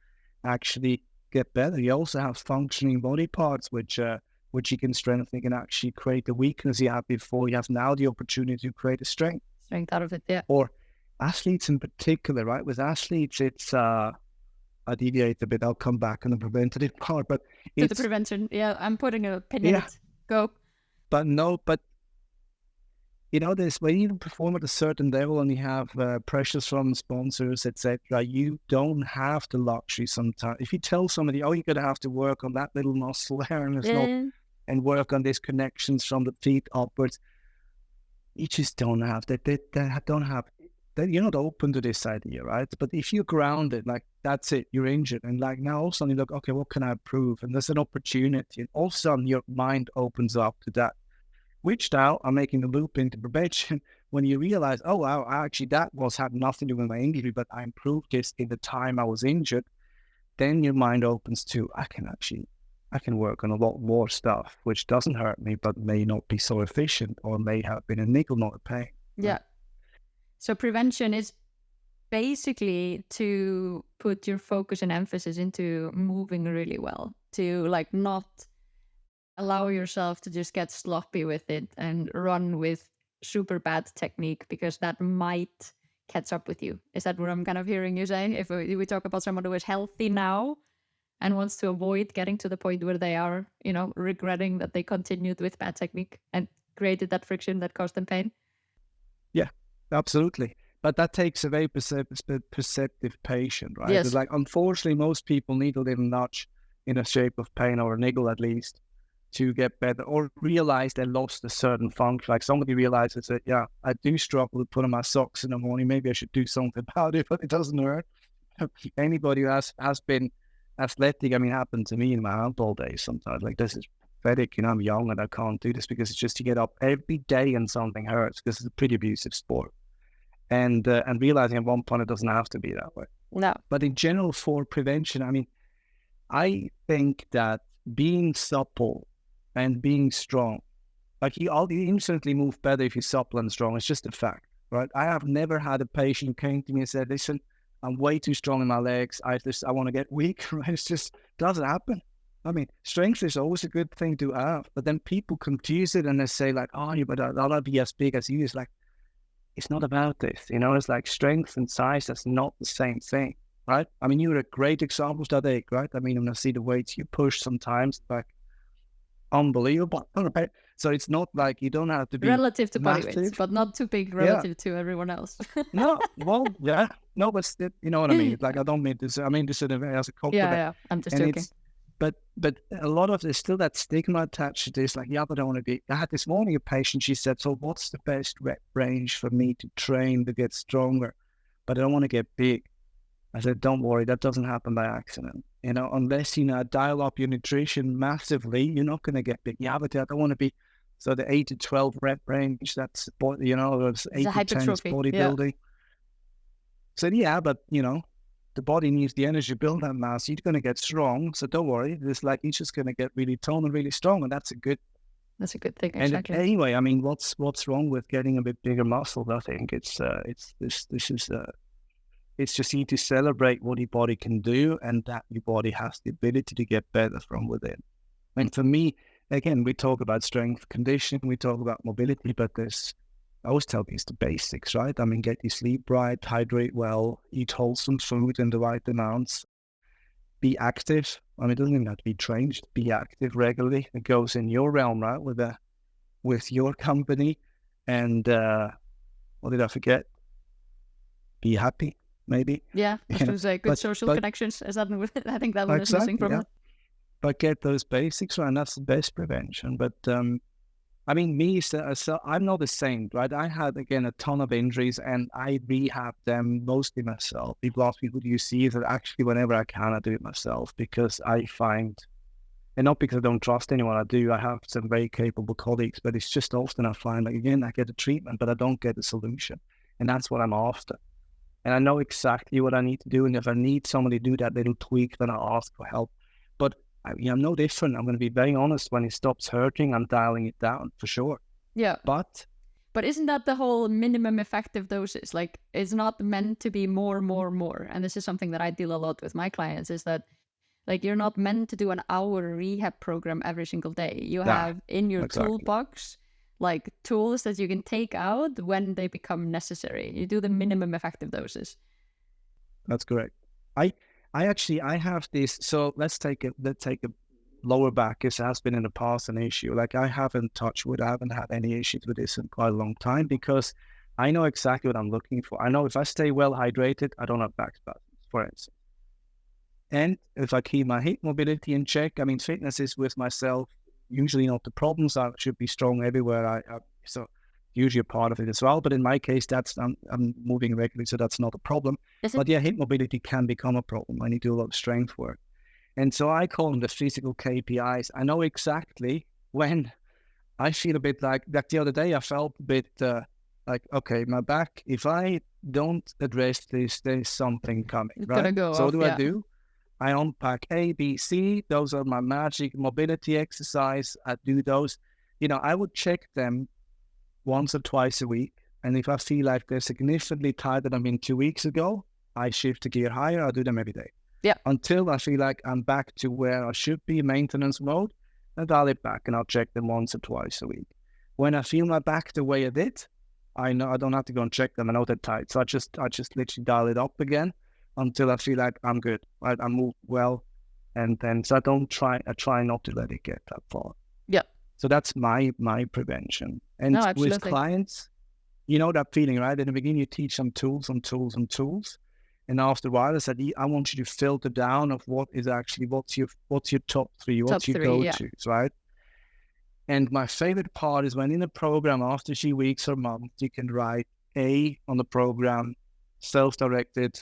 actually get better? You also have functioning body parts, which you can strengthen. You can actually create the weakness you had before. You have now the opportunity to create a strength out of it, yeah. Or athletes in particular, right? With athletes, it's... I deviate a bit. I'll come back on the preventative part, but it's... the prevention, yeah, I'm putting a pin in it. Go. But there's when you perform at a certain level and you have pressures from sponsors, etc., you don't have the luxury sometimes. If you tell somebody, oh, you're going to have to work on that little muscle there and work on these connections from the feet upwards, you just don't have that. They don't have... You're not open to this idea, right? But if you're grounded, like that's it, you're injured. And like now all of a sudden you look, okay, what can I improve? And there's an opportunity. And all of a sudden your mind opens up to that, which now I'm making the loop into prevention. When you realize, oh, wow, actually that had nothing to do with my injury, but I improved this in the time I was injured. Then your mind opens to, I can work on a lot more stuff, which doesn't hurt me, but may not be so efficient or may have been a nickel, not a pain. Yeah. Right? So prevention is basically to put your focus and emphasis into moving really well, to like not allow yourself to just get sloppy with it and run with super bad technique, because that might catch up with you. Is that what I'm kind of hearing you say? If we talk about someone who is healthy now and wants to avoid getting to the point where they are, regretting that they continued with bad technique and created that friction that caused them pain? Yeah. Absolutely. But that takes a very perceptive patient, right? Yes. Like, unfortunately, most people need a little nudge in a shape of pain or a niggle at least to get better or realize they lost a certain function. Like somebody realizes that, yeah, I do struggle with putting my socks in the morning. Maybe I should do something about it, but it doesn't hurt. Anybody who has been athletic, happened to me in my handball days sometimes. Like, this is pathetic, I'm young and I can't do this, because it's just you get up every day and something hurts, because it's a pretty abusive sport. And realizing at one point it doesn't have to be that way. No. But in general, for prevention, I think that being supple and being strong, like you instantly move better if you're supple and strong. It's just a fact, right? I have never had a patient who came to me and said, listen, I'm way too strong in my legs. I want to get weak, right? It just doesn't happen. Strength is always a good thing to have, but then people confuse it and they say like, oh, but I'll be as big as you. It's like, it's not about this, it's like strength and size, that's not the same thing, right? You're a great example today, right? When I see the weights you push sometimes, like unbelievable, right? So it's not like you don't have to be relative to massive, body weight, but not too big relative to everyone else. No, well, yeah, no, but you know what I mean? Like, I don't mean this, I mean this as a compliment. Yeah, I'm just joking. But a lot of there's still that stigma attached to this, like, yeah, but I want to be... I had this morning a patient, she said, so what's the best rep range for me to train to get stronger? But I don't want to get big. I said, don't worry, that doesn't happen by accident. Unless, dial up your nutrition massively, you're not going to get big. Yeah, but I don't want to be... So the 8 to 12 rep range, that's, it's 8 to 10 bodybuilding. Yeah. So yeah, but, the body needs the energy to build that mass. You're going to get strong, so don't worry. It's like you're just going to get really toned and really strong, and that's a good thing. Exactly. And anyway, what's wrong with getting a bit bigger muscle? I think it's It's just you to celebrate what your body can do, and that your body has the ability to get better from within. And for me, again, we talk about strength conditioning, we talk about mobility, but I always tell you it's the basics, right? I mean, get your sleep right, hydrate well, eat wholesome food in the right amounts, be active. I mean, it doesn't even have to be trained, just be active regularly. It goes in your realm, right? With your company. And what did I forget? Be happy, maybe. Yeah, I was going to say good social connections. Is that? I think that one is missing from it. But get those basics right, and that's the best prevention. But I mean, me, so I'm not the same, right? I had, again, a ton of injuries, and I rehab them mostly myself. People ask me, who do you see? That actually, whenever I can, I do it myself, because I find, and not because I don't trust anyone, I do. I have some very capable colleagues, but it's just often I find, like, again, I get a treatment, but I don't get a solution. And that's what I'm after. And I know exactly what I need to do. And if I need somebody to do that little tweak, then I'll ask for help. But I'm no different. I'm going to be very honest. When it stops hurting, I'm dialing it down for sure. Yeah. But isn't that the whole minimum effective doses? Like, it's not meant to be more. And this is something that I deal a lot with my clients, is that, like, you're not meant to do an hour rehab program every single day. You have in your toolbox, like, tools that you can take out when they become necessary. You do the minimum effective doses. That's correct. I have this. So let's take a lower back. This has been in the past an issue. Like, I haven't had any issues with this in quite a long time, because I know exactly what I'm looking for. I know if I stay well hydrated, I don't have back spasms, for instance. And if I keep my hip mobility in check, I mean, fitness is with myself usually not the problem. So I should be strong everywhere. So usually a part of it as well. But in my case, I'm moving regularly, so that's not a problem. But yeah, hip mobility can become a problem when you do a lot of strength work. And so I call them the physical KPIs. I know exactly when I feel a bit like the other day, I felt a bit like, okay, my back, if I don't address this, there's something coming, right? So what do I do? I unpack A, B, C. Those are my magic mobility exercise. I do those. I would check them once or twice a week. And if I feel like they're significantly tighter than I've been 2 weeks ago, I shift a gear higher. I do them every day. Yeah. Until I feel like I'm back to where I should be, maintenance mode, I dial it back and I'll check them once or twice a week. When I feel my back the way I did, I know I don't have to go and check them. I know they're tight. So I just literally dial it up again until I feel like I'm good. Right? I move well. And then, so I try not to let it get that far. Yeah. So that's my prevention. And with clients, that feeling, right? In the beginning, you teach them tools. And after a while, I said, I want you to filter down of what's your top three, what's your go-tos, right? And my favorite part is when in a program, after a few weeks or months, you can write A on the program, self-directed,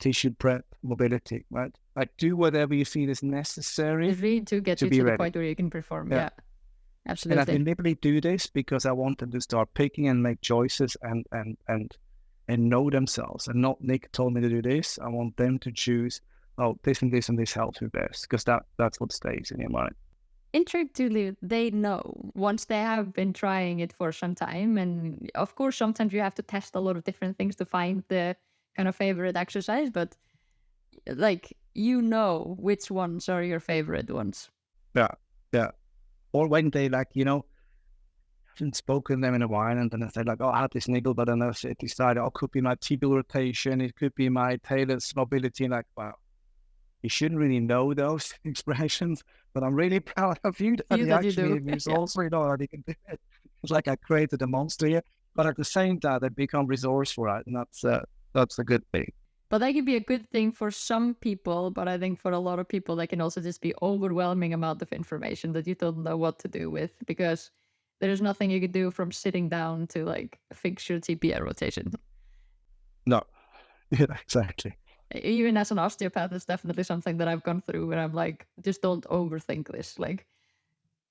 tissue prep, mobility, right? Like, do whatever you feel is necessary to get you to the point where you can perform. Yeah. Absolutely. And I deliberately do this because I want them to start picking and make choices and know themselves. And not Nick told me to do this. I want them to choose, this and this and this helps me best, because that's what stays in your mind. Intuitively, they know once they have been trying it for some time. And of course, sometimes you have to test a lot of different things to find the kind of favorite exercise, but like, which ones are your favorite ones. Yeah. Or when they haven't spoken to them in a while, and then I say, like, I had this niggle, but then I decided, it could be my tibial rotation, it could be my talus mobility, and like, wow, you shouldn't really know those expressions, but I'm really proud of you that you actually results. That you can do it. It's like I created a monster here, but at the same time, they become resourceful, right? And that's a good thing. But that can be a good thing for some people, but I think for a lot of people, that can also just be overwhelming amount of information that you don't know what to do with, because there's nothing you can do from sitting down to like fix your tibia rotation. No, yeah, exactly. Even as an osteopath, it's definitely something that I've gone through where I'm like, just don't overthink this. Like,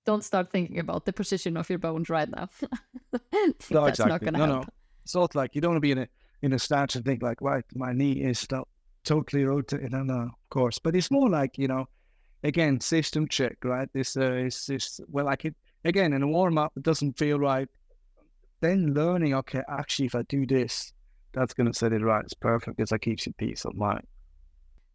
don't start thinking about the position of your bones right now. No, that's exactly. not going to help. No. It's not like you don't want to be in a stance and think like, right, my knee is totally rotated. No, of course. But it's more like, again, system check, right? This is well, like it again in a warm up, it doesn't feel right. Then learning, okay, actually, if I do this, that's going to set it right. It's perfect because that keeps you peace of mind.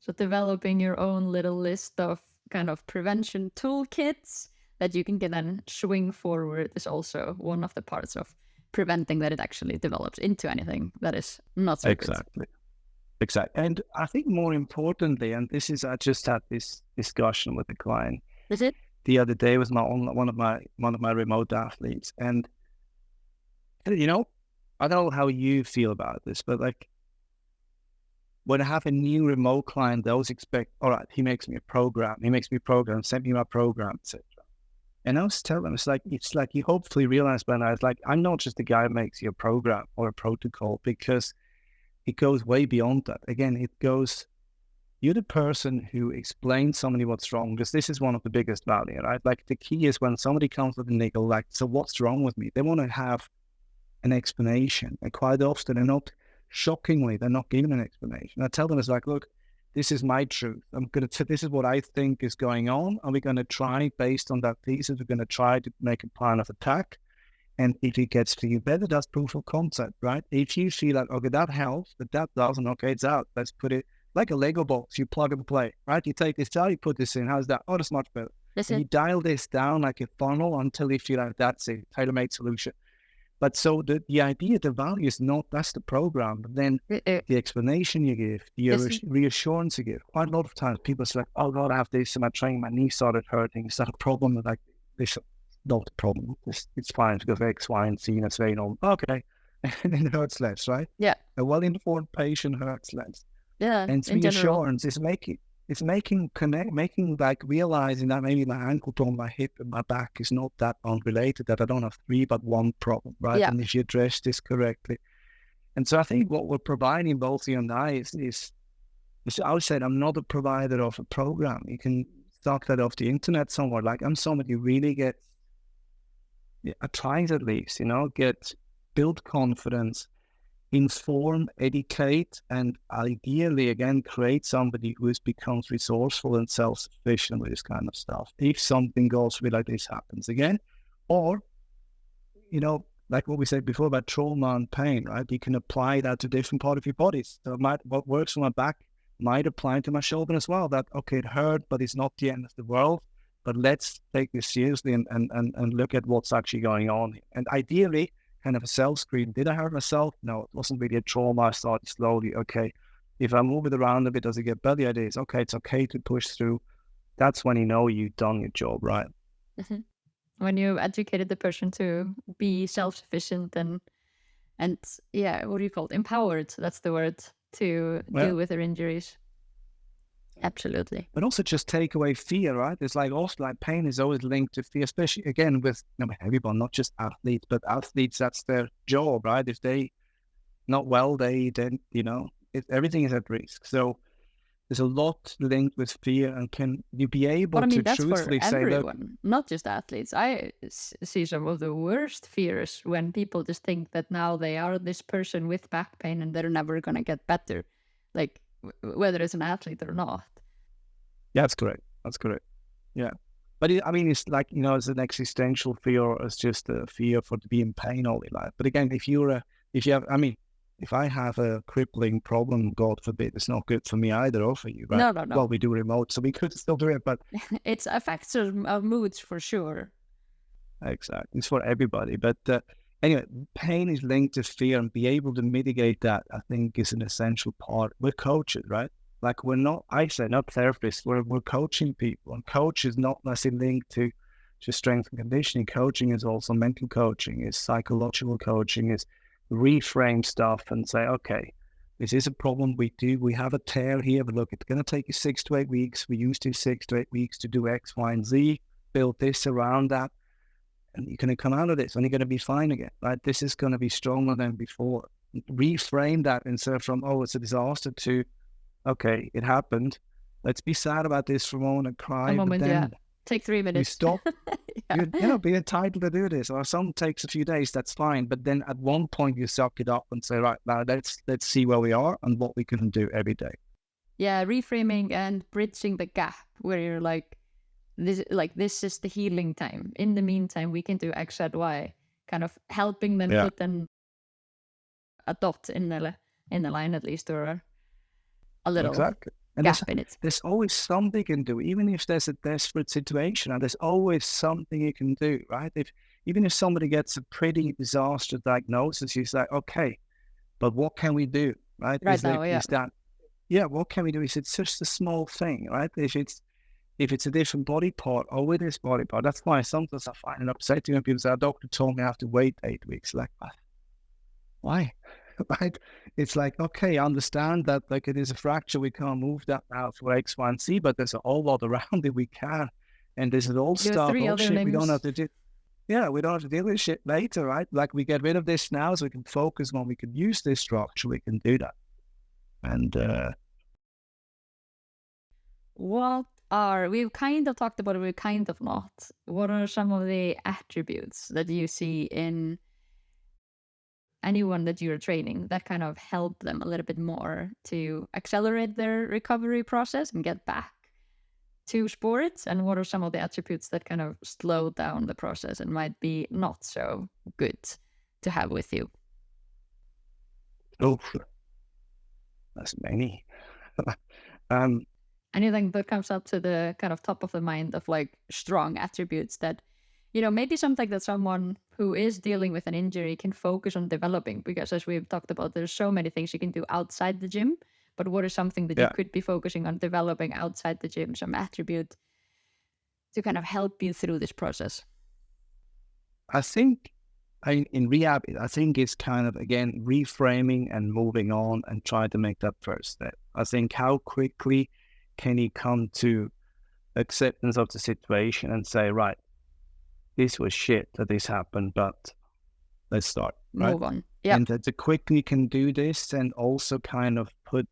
So developing your own little list of kind of prevention toolkits that you can then swing forward is also one of the parts of preventing that it actually develops into anything that is not so Exactly. Exactly. And I think more importantly, and this is, I just had this discussion with the client good. Is it? the other day with one of my remote athletes. And, you know, I don't know how you feel about this, but like when I have a new remote client, they always expect, all right, he makes me a program, send me my program, etc. And I was telling them, it's like you hopefully realize by now, it's like, I'm not just the guy who makes you a program or a protocol, because it goes way beyond that. Again, it goes, you're the person who explains somebody what's wrong, because this is one of the biggest value, right? Like the key is when somebody comes with a niggle, like, so what's wrong with me? They want to have an explanation. And quite often, shockingly, they're not giving an explanation. I tell them, it's like, look, this is my truth. This is what I think is going on. And we're going to try, based on that thesis, we're going to try to make a plan of attack. And if it gets to you better, that's proof of concept, right? If you feel like, okay, that helps, but that doesn't, okay, it's out. Let's put it like a Lego box. You plug and play, right? You take this out, you put this in. How's that? Oh, that's much better. And you dial this down like a funnel until you feel like that's it, tailor-made solution. But so the idea, the value is not, that's the program, but then the explanation you give, the reassurance you give. Quite a lot of times people say, like, oh God, I have this in my training, my knee started hurting. Is that a problem? Like, this is not a problem. It's fine because X, Y, and Z, and it's very normal. Okay. And it hurts less, right? Yeah. A well-informed patient hurts less. Yeah. And reassurance is making like realizing that maybe my ankle bone, my hip, and my back is not that unrelated, that I don't have 3 but 1 problem, right? Yeah. And if you address this correctly. And so I think what we're providing, both you and I, is I would say I'm not a provider of a program. You can stock that off the internet somewhere. Like, I'm somebody who really gets, tries at least, get build confidence, inform, educate, and ideally, again, create somebody who becomes resourceful and self-sufficient with this kind of stuff. If something goes like this happens again, or, like what we said before about trauma and pain, right? You can apply that to different part of your body. So what works on my back might apply to my shoulder as well. That, okay, it hurt, but it's not the end of the world. But let's take this seriously and look at what's actually going on here. And ideally, kind of a self-screen. Did I hurt myself? No, it wasn't really a trauma. I started slowly. Okay, if I move it around a bit, does it get better? The idea is, okay, it's okay to push through. That's when you've done your job, right? Mm-hmm. When you've educated the person to be self-sufficient and what do you call it? Empowered. That's the word, to deal with their injuries. Absolutely. But also just take away fear, right? It's like also like pain is always linked to fear, especially again with everyone, not just athletes, but athletes, that's their job, right? If they not well, then everything is at risk. So there's a lot linked with fear, and can you be able to truthfully say, look, not just athletes. I see some of the worst fears when people just think that now they are this person with back pain and they're never going to get better. Like, whether it's an athlete or not. Yeah, that's correct. Yeah. But it's like, it's an existential fear, or it's just a fear for to be in pain all your life. But again, if I have a crippling problem, God forbid, it's not good for me either, or for you, right? No. Well, we do remote, so we could still do it, but it's a factor of moods for sure. Exactly. It's for everybody. But anyway, pain is linked to fear, and be able to mitigate that, I think, is an essential part. We're coaches, right? Like, we're not, I say, not therapists, we're coaching people. And coach is not necessarily linked to strength and conditioning. Coaching is also mental coaching, is psychological coaching, is reframe stuff and say, okay, this is a problem we have a tear here, but look, it's going to take you 6 to 8 weeks. We used to 6 to 8 weeks to do X, Y, and Z, build this around that. And you're going to come out of this and you're going to be fine again, right? This is going to be stronger than before. Reframe that instead from, oh, it's a disaster, to, okay, it happened. Let's be sad about this for a moment and cry. But then take 3 minutes. You stop. Be entitled to do this. Or some takes a few days, that's fine. But then at one point you suck it up and say, right, now let's see where we are and what we can do every day. Yeah, reframing and bridging the gap where you're like, this is the healing time. In the meantime, we can do X and Y, kind of helping them put a dot in in the line at least, or a little Exactly. And gap in it. there's always something you can do, even if there's a desperate situation, and there's always something you can do, right? Even if somebody gets a pretty disastrous diagnosis, you say, okay, but what can we do, right? Right now, yeah. What can we do? Is it's just a small thing, right? If it's a different body part or with this body part, that's why sometimes I find it upsetting when people say, "Our doctor told me I have to wait 8 weeks." Like, why? Right? It's like, okay, I understand that like it is a fracture, we can't move that now for X, Y, and Z, but there's a whole lot around it we can. And this is all Do stuff, 3 oh other shit, we don't limbs. have to do. Yeah, we don't have to deal with shit later, right? Like we get rid of this now so we can focus when we can use this structure, we can do that. And we've kind of talked about it, we've kind of not. What are some of the attributes that you see in anyone that you're training that kind of help them a little bit more to accelerate their recovery process and get back to sports? And what are some of the attributes that kind of slow down the process and might be not so good to have with you? oh, that's many. Anything that comes up to the kind of top of the mind of like strong attributes that, you know, maybe something that someone who is dealing with an injury can focus on developing, because as we've talked about, there's so many things you can do outside the gym, but what is something that you could be focusing on developing outside the gym, some attribute to kind of help you through this process? I think in rehab, I think it's kind of, again, reframing and moving on and try to make that first step. I think how quickly can you come to acceptance of the situation and say, right, this was shit that this happened, but let's start, right? Move on. Yeah. And the quicker you can do this and also kind of put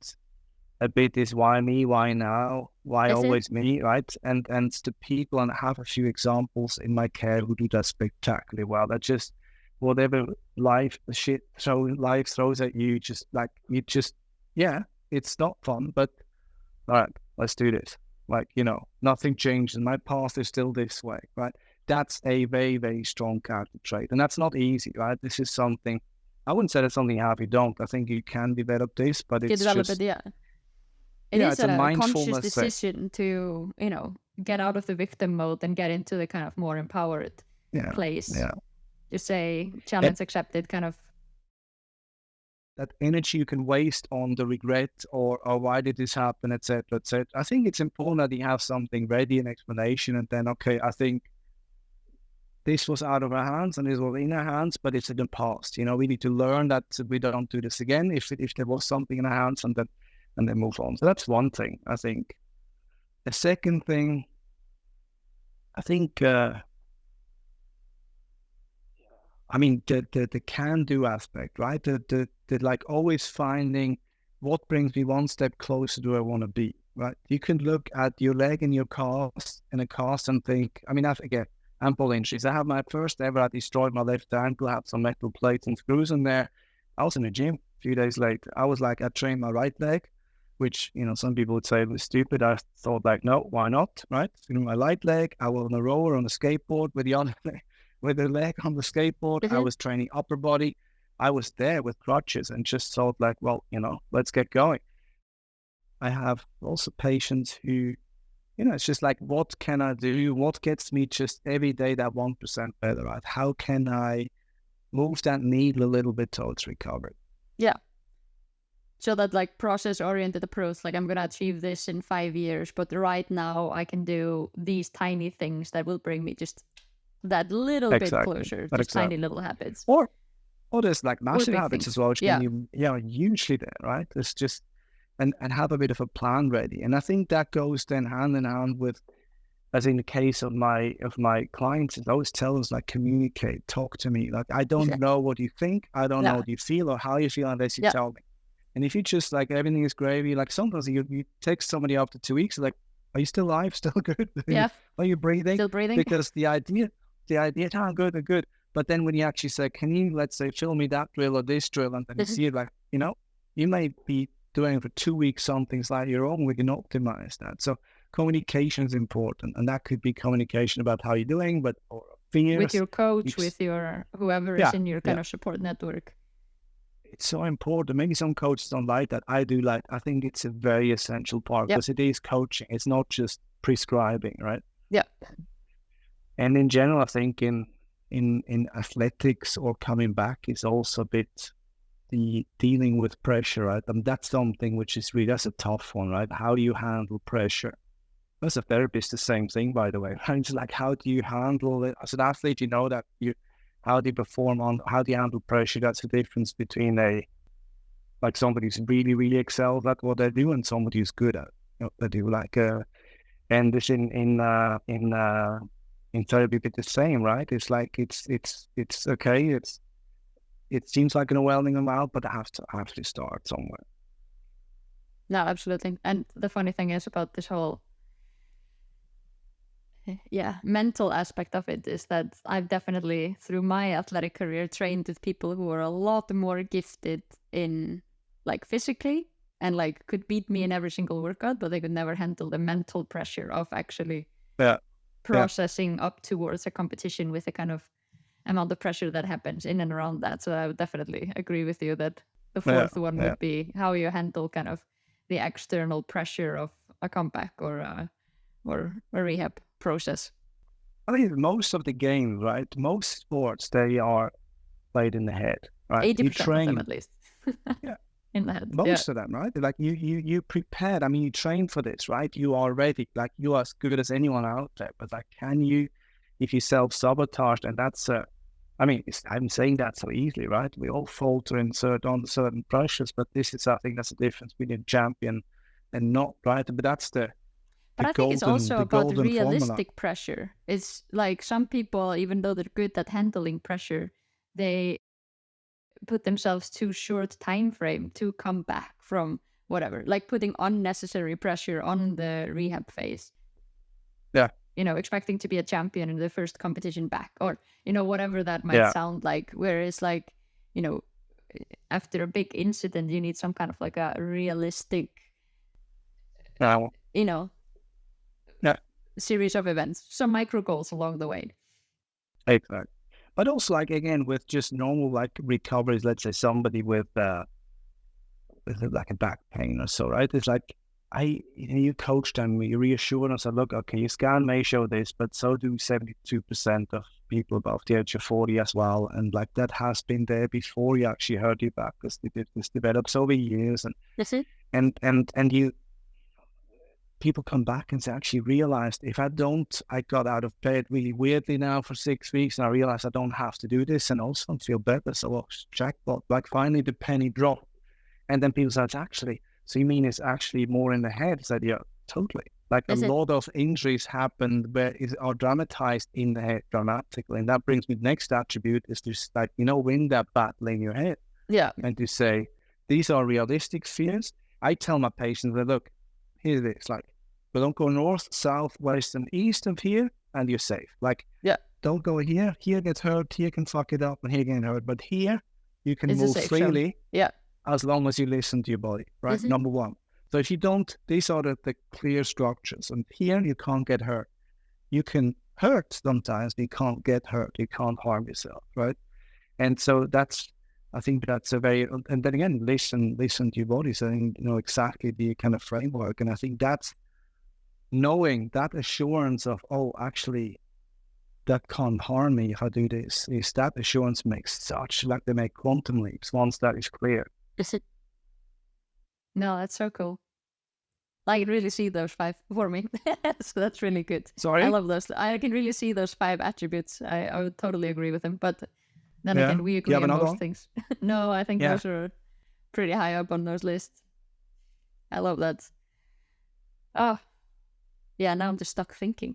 a bit this why me, why now, why always me, right? And the people, and I have a few examples in my care who do that spectacularly well. That just whatever life throws at you, it's not fun, but all right, let's do this. Like, nothing changed and my path is still this way, right? That's a very, very strong character trait. And that's not easy, right? This is something, I wouldn't say that's something you have, you don't. I think you can develop this, but it's develop just... it, yeah. It is a conscious mindfulness decision to, get out of the victim mode and get into the kind of more empowered place. Yeah. To say, challenge accepted, kind of. That energy you can waste on the regret or why did this happen, etc., etc. I think it's important that you have something ready, an explanation, and then, okay, I think this was out of our hands and this was in our hands, but it's in the past. We need to learn that we don't do this again if there was something in our hands, and then move on. So that's one thing, I think. The second thing, I think, the can-do aspect, right? The like always finding what brings me one step closer to where I want to be, right? You can look at your leg in a cast and think, I've ample injuries. I have my first ever, I destroyed my left ankle, had some metal plates and screws in there. I was in the gym a few days later. I trained my right leg, which, some people would say was stupid. I thought like, no, why not, right? My right leg, I was on a rower on a skateboard with the other leg. With the leg on the skateboard, I was training upper body. I was there with crutches and just thought like, well, let's get going. I have also patients who, it's just like, what can I do? What gets me just every day that 1% better, right? How can I move that needle a little bit towards recovery? Yeah. So that like process-oriented approach, like I'm going to achieve this in 5 years, but right now I can do these tiny things that will bring me just that little bit closer, just tiny little habits. Or there's like massive habits as well, which can usually there, right? It's just, and have a bit of a plan ready. And I think that goes then hand in hand with, as in the case of my clients, I always tell us like, communicate, talk to me. Like, I don't know what you think, I don't know what you feel or how you feel unless you tell me. And if you just like everything is gravy, like sometimes you text somebody after 2 weeks, like, are you still alive? Still good? Yeah. Are you breathing? Still breathing? Because the idea, oh, good. But then when you actually say, can you, let's say, show me that drill or this drill, and then you see it like, you may be doing for 2 weeks something slightly wrong, we can optimize that. So communication is important, and that could be communication about how you're doing, or fears. With your coach, with your whoever is in your kind of support network. it's so important. Maybe some coaches don't like that. I do like. I think it's a very essential part Yep. because it is coaching. It's not just prescribing, right? Yeah. And in general, I think in athletics or coming back is also a bit the dealing with pressure, right? And that's something which is really, that's a tough one, right? How do you handle pressure? As a therapist, the same thing, by the way. Right? It's like, how do you handle it? As an athlete, you know that how do you perform on, how do you handle pressure? That's the difference between like somebody who's really, really excels at what they do and somebody who's good at what they do. And this in therapy, it's the same, right? It's like, it's okay. It seems like an overwhelming amount, but I have to start somewhere. No, absolutely. And the funny thing is about this whole mental aspect of it is that I've definitely, through my athletic career, trained with people who are a lot more gifted in like physically and like could beat me in every single workout, but they could never handle the mental pressure of actually processing up towards a competition with the kind of amount of pressure that happens in and around that. So I would definitely agree with you that the fourth one would be how you handle kind of the external pressure of a comeback or a rehab process. I think most of the games, right? Most sports, they are played in the head, right? 80% You train of them at least. Yeah. In the head. Most of them, right? Like you prepared. I mean, you train for this, right? You are ready. Like you are as good as anyone out there. But like, can you, if you self-sabotage, and that's I mean, I'm saying that so easily, right? We all falter in certain pressures, but this is, I think that's the difference between a champion and not, right? But that's the But I think it's also about realistic formula. pressure. It's like some people, even though they're good at handling pressure, they put themselves too short time frame to come back from whatever, like putting unnecessary pressure on the rehab phase. Yeah. You know, expecting to be a champion in the first competition back, or, you know, whatever that might sound like. Whereas like, you know, after a big incident, you need some kind of like a realistic, you know, series of events, some micro goals along the way. Exactly. But also, like, again, with just normal like recoveries, let's say somebody with like a back pain or so, right? It's like you coach them, you reassure them, and say, look, okay, your scan may show this, but so do 72% of people above the age of 40 as well. And like that has been there before you actually hurt your back, because this develops over years. And that's it. And you people come back and say, I actually realized I got out of bed really weirdly now for 6 weeks, and I realized I don't have to do this, and also feel better. So jackpot, like finally the penny dropped. And then people say, so you mean it's actually more in the head? I said, yeah, totally. Like a lot of injuries happen are dramatized in the head dramatically. And that brings me to the next attribute is just like, win that battle in your head. Yeah. And to say, these are realistic fears. I tell my patients that, look, here it is. Like, but don't go north, south, west, and east of here, and you're safe. Like, don't go here. Here gets hurt. Here can fuck it up, and here get hurt. But here, you can move freely. Yeah. As long as you listen to your body, right? Mm-hmm. Number one. So if you don't, these are the clear structures. And here you can't get hurt. You can hurt sometimes, but you can't get hurt. You can't harm yourself, right? And so I think that's a very, and then again, listen to your body, so you know exactly the kind of framework. And I think that's knowing that assurance of, oh, actually, that can't harm me if I do this, is that assurance makes they make quantum leaps once that is clear. Is it? No, that's so cool. I can really see those 5 for me. So that's really good. Sorry? I love those. I can really see those 5 attributes. I would totally agree with them. But then again, we agree on most things. No, I think those are pretty high up on those lists. I love that. Oh, yeah, now I'm just stuck thinking.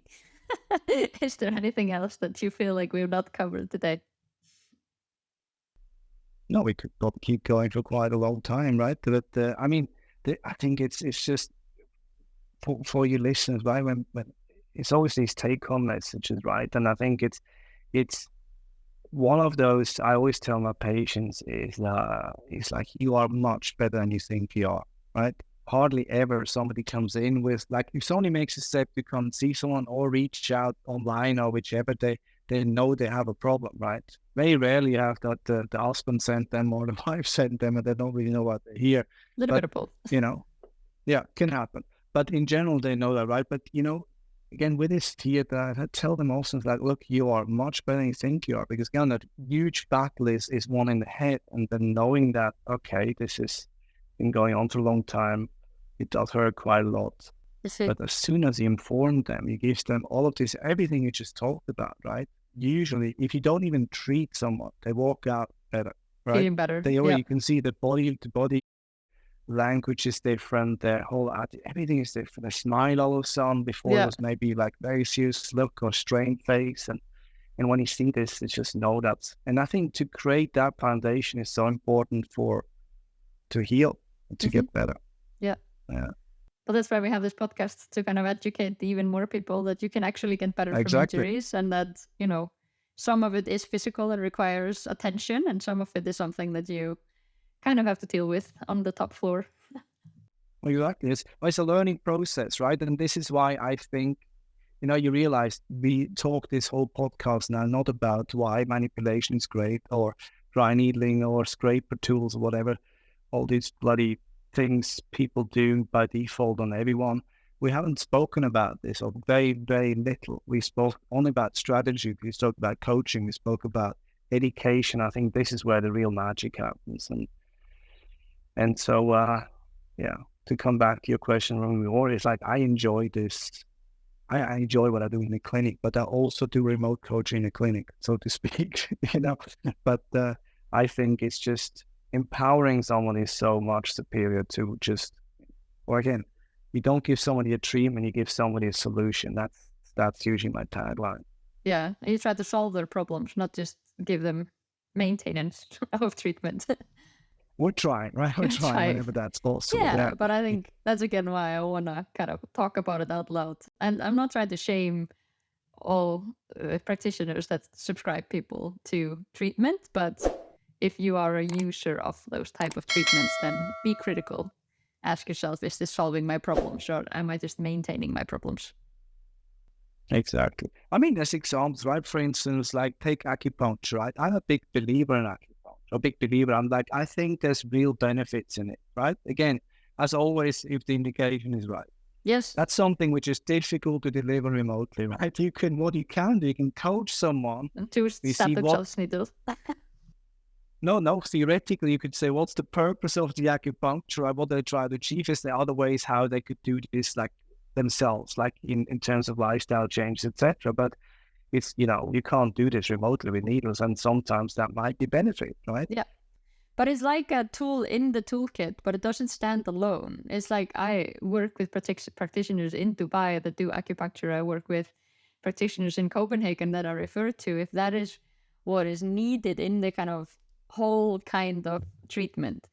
Is there anything else that you feel like we've not covered today? No, we could probably keep going for quite a long time, right? But I mean, I think it's just for your listeners, right? When it's always these take-home messages, right? And I think it's one of those I always tell my patients is like, you are much better than you think you are, right? Hardly ever somebody comes in with, like, if somebody makes a step to come see someone or reach out online or whichever, they they know they have a problem, right? Very rarely you have that the husband sent them or the wife sent them and they don't really know what they hear. A little But, bit of both. Yeah, can happen. But in general, they know that, right? But, again, with this theater, I tell them also, like, look, you are much better than you think you are, because again, that huge battle is one in the head, and then knowing that, okay, this has been going on for a long time, it does hurt quite a lot. But as soon as you inform them, you give them all of this, everything you just talked about, right? Usually, if you don't even treat someone, they walk out better, right? Feeling better. They already, you can see the body language is different, their whole attitude, everything is different. They smile all of a sudden. Before it was maybe like very serious look or strained face. And when you see this, it's just know that. And I think to create that foundation is so important to heal, to get better. Yeah. But that's why we have this podcast, to kind of educate even more people that you can actually get better from injuries, and that, some of it is physical and requires attention, and some of it is something that you kind of have to deal with on the top floor. Exactly. It's a learning process, right? And this is why I think, you realize we talk this whole podcast now not about why manipulation is great or dry needling or scraper tools or whatever, all these bloody things people do by default on everyone. We haven't spoken about this, or very, very little. We spoke only about strategy. We spoke about coaching. We spoke about education. I think this is where the real magic happens. And so, to come back to your question, it's like I enjoy this. I enjoy what I do in the clinic, but I also do remote coaching in the clinic, so to speak, But I think it's just empowering someone is so much superior to again, you don't give somebody a treatment, you give somebody a solution. That's usually my tagline. Yeah, you try to solve their problems, not just give them maintenance of treatment. We're trying, right? We're trying whenever that's possible. Yeah, but I think that's again why I want to kind of talk about it out loud. And I'm not trying to shame all practitioners that subscribe people to treatment, but if you are a user of those type of treatments, then be critical. Ask yourself, is this solving my problems, or am I just maintaining my problems? Exactly. I mean, there's examples, right? For instance, like take acupuncture, right? I'm a big believer in acupuncture. I think there's real benefits in it, right? Again, as always, if the indication is right. Yes. That's something which is difficult to deliver remotely, right? You can coach someone. And to stab themselves needles. No, theoretically, you could say, what's the purpose of the acupuncture? What they try to achieve? Is there other ways how they could do this, like themselves, like in terms of lifestyle changes, etc. But it's, you can't do this remotely with needles, and sometimes that might be benefit, right? Yeah. But it's like a tool in the toolkit, but it doesn't stand alone. It's like I work with practitioners in Dubai that do acupuncture. I work with practitioners in Copenhagen that I refer to. If that is what is needed in the kind of whole kind of treatment.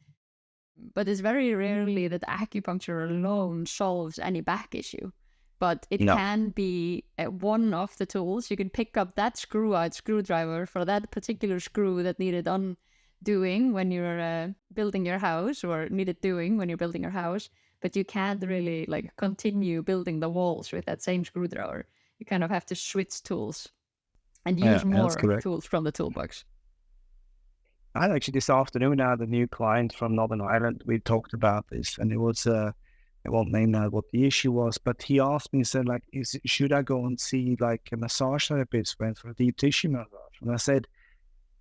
But it's very rarely that acupuncture alone solves any back issue. But it can be one of the tools. You can pick up that screwdriver for that particular screw that needed undoing when you're building your house, or needed doing when you're building your house. But you can't really continue building the walls with that same screwdriver. You kind of have to switch tools and use more tools from the toolbox. I actually this afternoon had a new client from Northern Ireland. We talked about this, and it was I won't name now what the issue was, but he asked me, said, should I go and see a massage therapist, went for a deep tissue massage? And I said,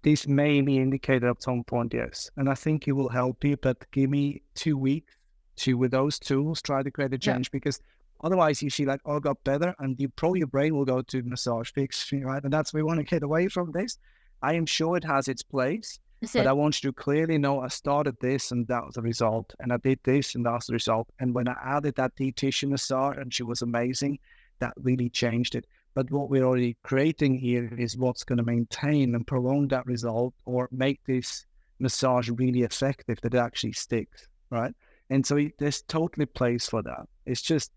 this may be indicated at some point, yes. And I think it will help you, but give me 2 weeks with those tools, try to create a change, because otherwise you see I got better, and your brain will go to massage fix, right? And we want to get away from this. I am sure it has its place. But I want you to clearly know I started this and that was the result. And I did this and that's the result. And when I added that deep tissue massage, and she was amazing, that really changed it. But what we're already creating here is what's going to maintain and prolong that result, or make this massage really effective, that it actually sticks, right? And so there's totally place for that. It's just,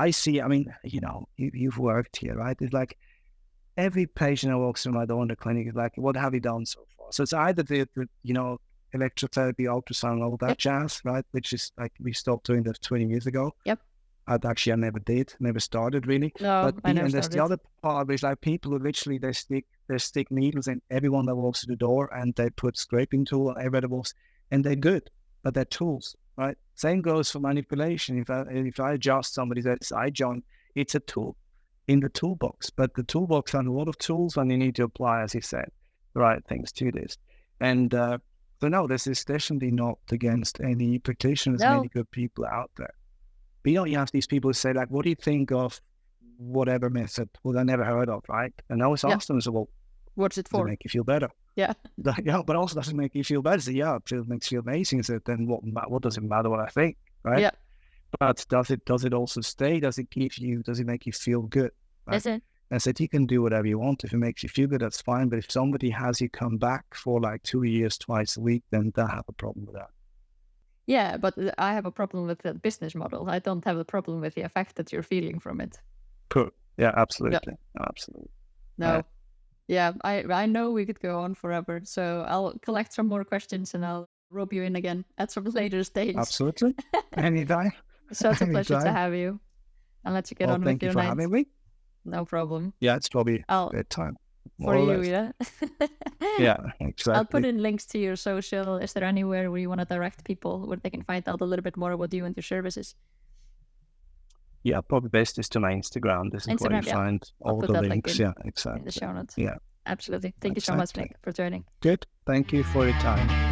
you've worked here, right? It's like every patient that walks through my door in the clinic is like, what have you done so far? So it's either the electrotherapy, ultrasound, all that jazz, right? Which is we stopped doing that 20 years ago. Yep. I never started really. No, but I never and there's started. the other part, which people who literally they stick They stick needles in everyone that walks through the door, and they put scraping tool on everybody that walks, and they're good, but they're tools, right? Same goes for manipulation. If I adjust somebody's SI joint, it's a tool in the toolbox, but the toolbox has a lot of tools, and you need to apply, as you said, the right things to this. And so no, this is definitely not against any practitioners, many good people out there. But you have these people who say, like, what do you think of whatever method? Well, I never heard of, right? And I always ask them, so, well, what's it for? Does it make you feel better? Yeah. Yeah, but also does it make you feel better? So yeah, it makes you feel amazing. So then what does it matter what I think, right? Yeah. But does it also stay? Does it make you feel good? Right? That's it. I said, you can do whatever you want. If it makes you feel good, that's fine. But if somebody has you come back for like 2 years, twice a week, then they have a problem with that. Yeah, but I have a problem with the business model. I don't have a problem with the effect that you're feeling from it. Cool. Yeah, absolutely. Yeah. Absolutely. No. Yeah, I know we could go on forever. So I'll collect some more questions and I'll rope you in again at some later stage. Absolutely. Anytime. Such a pleasure to have you. I'll let you get on with your night. Thank you for having me. No problem. Yeah, it's probably bedtime. For you, yeah. Yeah, exactly. I'll put in links to your social. Is there anywhere where you want to direct people where they can find out a little bit more about you and your services? Yeah, probably best is to my Instagram. This is where you find all the links. Yeah, exactly. In the show notes. Yeah. Absolutely. Thank you so much, Nick, for joining. Good. Thank you for your time.